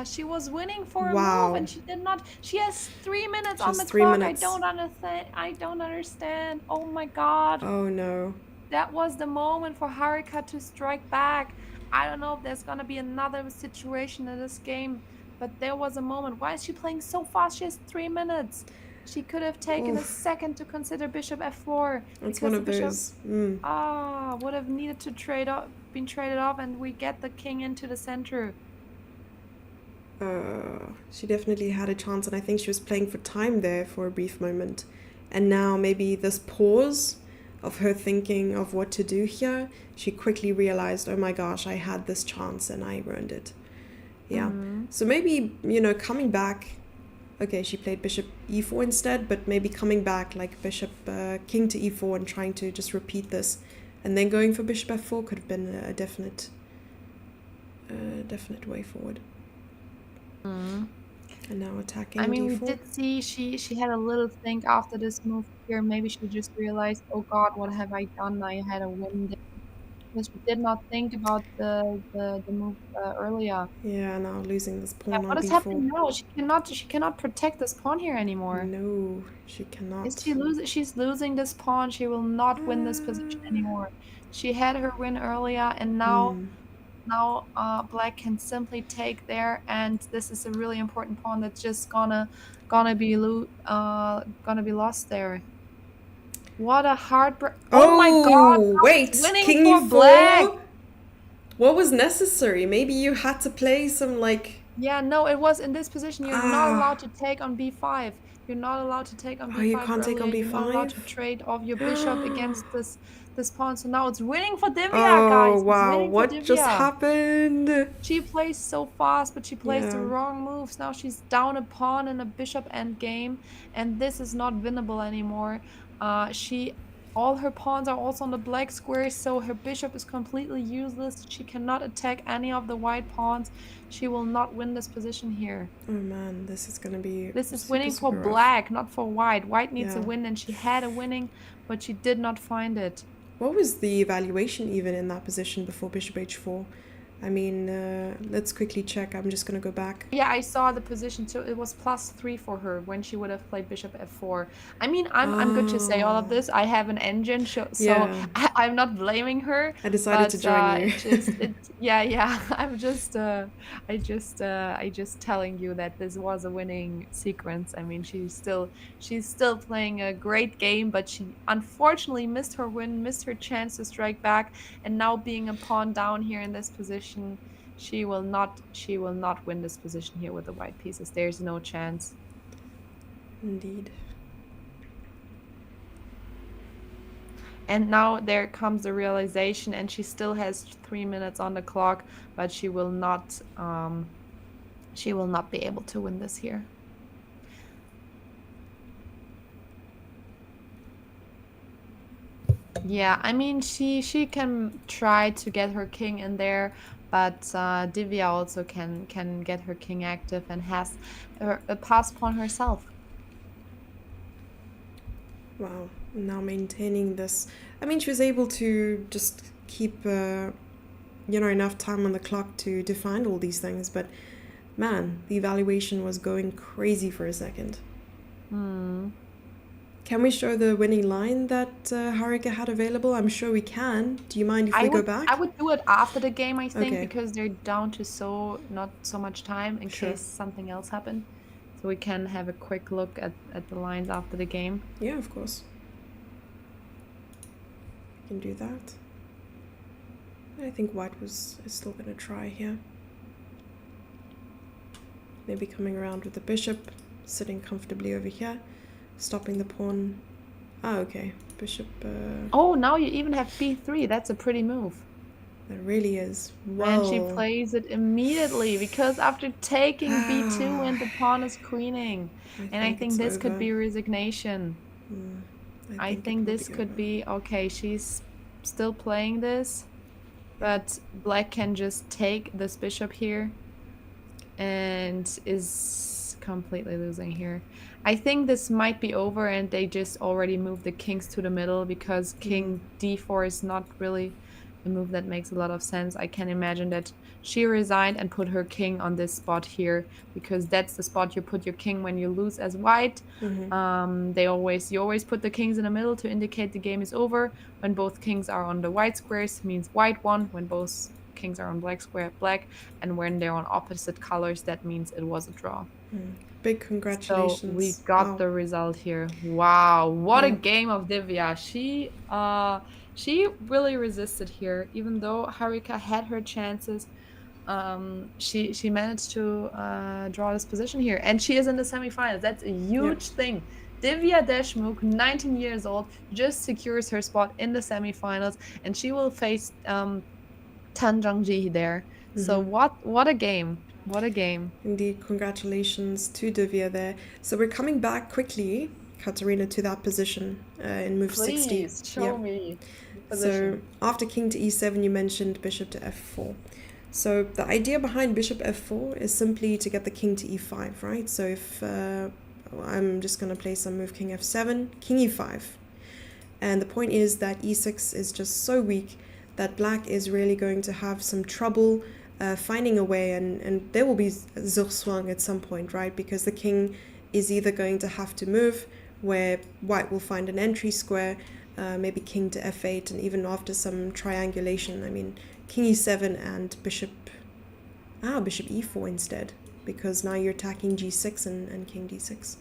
She was winning for a move, and she did not. She has 3 minutes on the clock. Minutes. I don't understand. Oh my god. Oh no. That was the moment for Harika to strike back. I don't know if there's gonna be another situation in this game, but there was a moment. Why is she playing so fast? She has 3 minutes. She could have taken a second to consider bishop f4. That's one of those. Would have needed to been traded off, and we get the king into the center. She definitely had a chance, and I think she was playing for time there for a brief moment. And now maybe this pause of her thinking of what to do here, she quickly realized, oh my gosh, I had this chance and I ruined it. Yeah. So maybe, coming back, okay, she played bishop e4 instead, but maybe coming back like bishop king to e4 and trying to just repeat this, and then going for bishop f4 could have been a definite way forward. And now attacking d4. we did see she had a little think after this move here. Maybe she just realized, oh god, what have I done? I had a win there. Because she did not think about the move earlier. Yeah, now losing this pawn on what is b4. Happening now? She cannot protect this pawn here anymore. No, she cannot. She's losing this pawn. She will not win this position anymore. She had her win earlier, and now black can simply take there, and this is a really important pawn that's just gonna be lost there. What a heartbreak! Oh my god! Wait, winning king for e4? black. What was necessary? Maybe you had to play some like. Yeah, no, it was in this position. You're not allowed to take on b5. You're not allowed to take on b5. Oh, you can't take on b5. You're not allowed to trade off your bishop against this pawn. So now it's winning for Divya, guys. Oh wow! What just happened? She plays so fast, but she plays the wrong moves. Now she's down a pawn in a bishop endgame, and this is not winnable anymore. all her pawns are also on the black square, so her bishop is completely useless. She cannot attack any of the white pawns. She will not win this position here. Oh man, this is gonna be This is super, winning for super rough. black, not for white. White needs a Yeah. win, and she had a winning, but she did not find it. What was the evaluation even in that position before bishop h4? I mean, let's quickly check. I'm just gonna go back. Yeah, I saw the position, so it was +3 for her when she would have played bishop f4. I mean, I'm good to say all of this. I have an engine, so Yeah. I'm not blaming her. I decided to But join you. yeah. I just telling you that this was a winning sequence. I mean, she's still playing a great game, but she unfortunately missed her win, missed her chance to strike back, and now being a pawn down here in this position, she will not win this position here with the white pieces. There's no chance. Indeed. And now there comes the realization, and she still has 3 minutes on the clock, but she will not be able to win this here. Yeah, I mean, she can try to get her king in there, but Divya also can get her king active and has a pass pawn herself. Wow. Now maintaining this. I mean, she was able to just keep, enough time on the clock to define all these things, but man, the evaluation was going crazy for a second. Can we show the winning line that Harika had available? I'm sure we can. Do you mind if we go back? I would do it after the game, I think, Okay. because they're down to not so much time in Sure. case something else happened. So we can have a quick look at the lines after the game. Yeah, of course. We can do that. I think white is still going to try here. Maybe coming around with the bishop, sitting comfortably over here, stopping the pawn. Ah, okay. Bishop. Oh, now you even have b3. That's a pretty move. That really is. Whoa. And she plays it immediately because after taking b2 and the pawn is queening. I think this could be resignation. I think this could be, okay, she's still playing this, but black can just take this bishop here and is completely losing here. I think this might be over and they just already moved the kings to the middle because king d4 is not really a move that makes a lot of sense. I can imagine that she resigned and put her king on this spot here because that's the spot you put your king when you lose as white. You always put the kings in the middle to indicate the game is over. When both kings are on the white squares, means white won. When both kings are on black square, black. And when they're on opposite colors, that means it was a draw. Big congratulations. So we got the result here. Wow, what a game of Divya. She really resisted here, even though Harika had her chances. She managed to draw this position here, and she is in the semifinals. That's a huge thing. Divya Deshmukh, 19 years old, just secures her spot in the semifinals, and she will face Tan Zhangji there. So what a game. What a game. Indeed, congratulations to Divya there. So we're coming back quickly, Katharina, to that position in move 60. Please show me the position. So after king to e7, you mentioned bishop to f4. So the idea behind bishop f4 is simply to get the king to e5, right? So if I'm just going to play some move king f7, king e5. And the point is that e6 is just so weak that black is really going to have some trouble finding a way, and there will be Zurswang at some point, right? Because the king is either going to have to move, where white will find an entry square, maybe king to f8, and even after some triangulation, I mean, king e7 and bishop e4 instead, because now you're attacking g6 and king d6.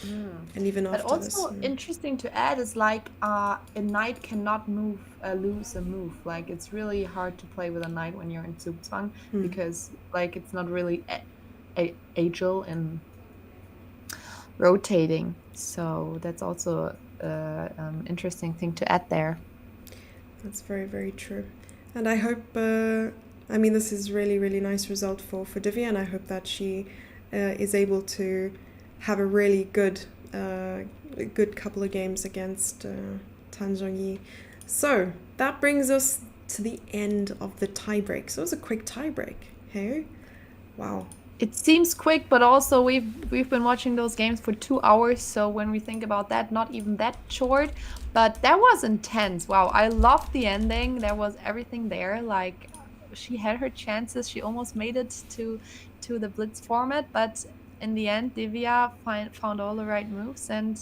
And even after but also interesting to add is like a knight cannot lose a move. Like it's really hard to play with a knight when you're in Zugzwang because like it's not really agile and rotating. So that's also an interesting thing to add there. That's very, very true. And I hope, this is really, really nice result for Divya, and I hope that she is able to have a really good couple of games against Tan Zhongyi. So that brings us to the end of the tiebreak. So it was a quick tiebreak. Hey, wow. It seems quick, but also we've been watching those games for 2 hours. So when we think about that, not even that short, but that was intense. Wow, I loved the ending. There was everything there. Like she had her chances. She almost made it to the Blitz format, but in the end, Divya found all the right moves and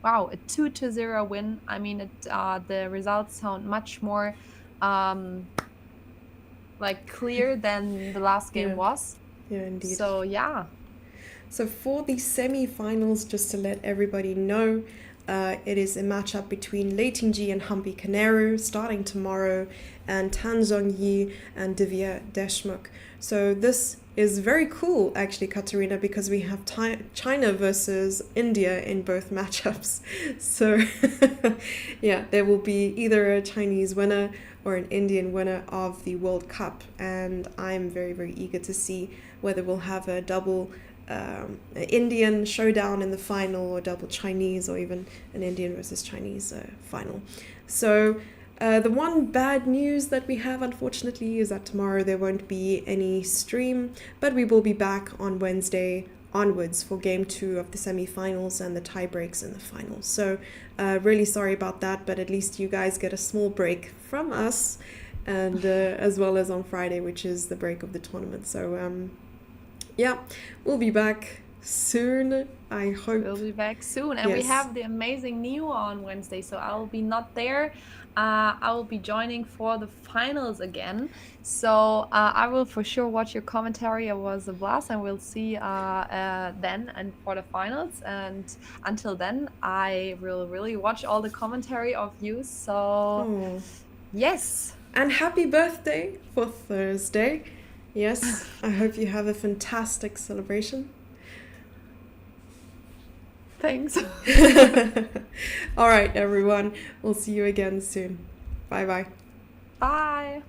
wow, a 2-0 win. I mean, the results sound much more um like clear than the last game Yeah, was. yeah, indeed. So yeah. So for the semi-finals, just to let everybody know, it is a matchup between Lei Tingji and Humpy Canero starting tomorrow, and Tan Zhongyi and Divya Deshmukh. So this is very cool, actually, Katarina, because we have China versus India in both matchups. So yeah, there will be either a Chinese winner or an Indian winner of the World Cup, and I'm very, very eager to see whether we'll have a double Indian showdown in the final, or double Chinese, or even an Indian versus Chinese final. So the one bad news that we have, unfortunately, is that tomorrow there won't be any stream, but we will be back on Wednesday onwards for game 2 of the semi-finals and the tie breaks in the finals. So really sorry about that, but at least you guys get a small break from us, and as well as on Friday, which is the break of the tournament. So yeah, we'll be back soon, I hope. We'll be back soon. And we Yes. have the amazing Neo on Wednesday, so I will be not there. I will be joining for the finals again. So I will for sure watch your commentary. It was a blast, and we'll see then and for the finals. And until then, I will really watch all the commentary of you. So Oh. yes. And happy birthday for Thursday. Yes, I hope you have a fantastic celebration. Thanks. All right, everyone. We'll see you again soon. Bye bye. Bye.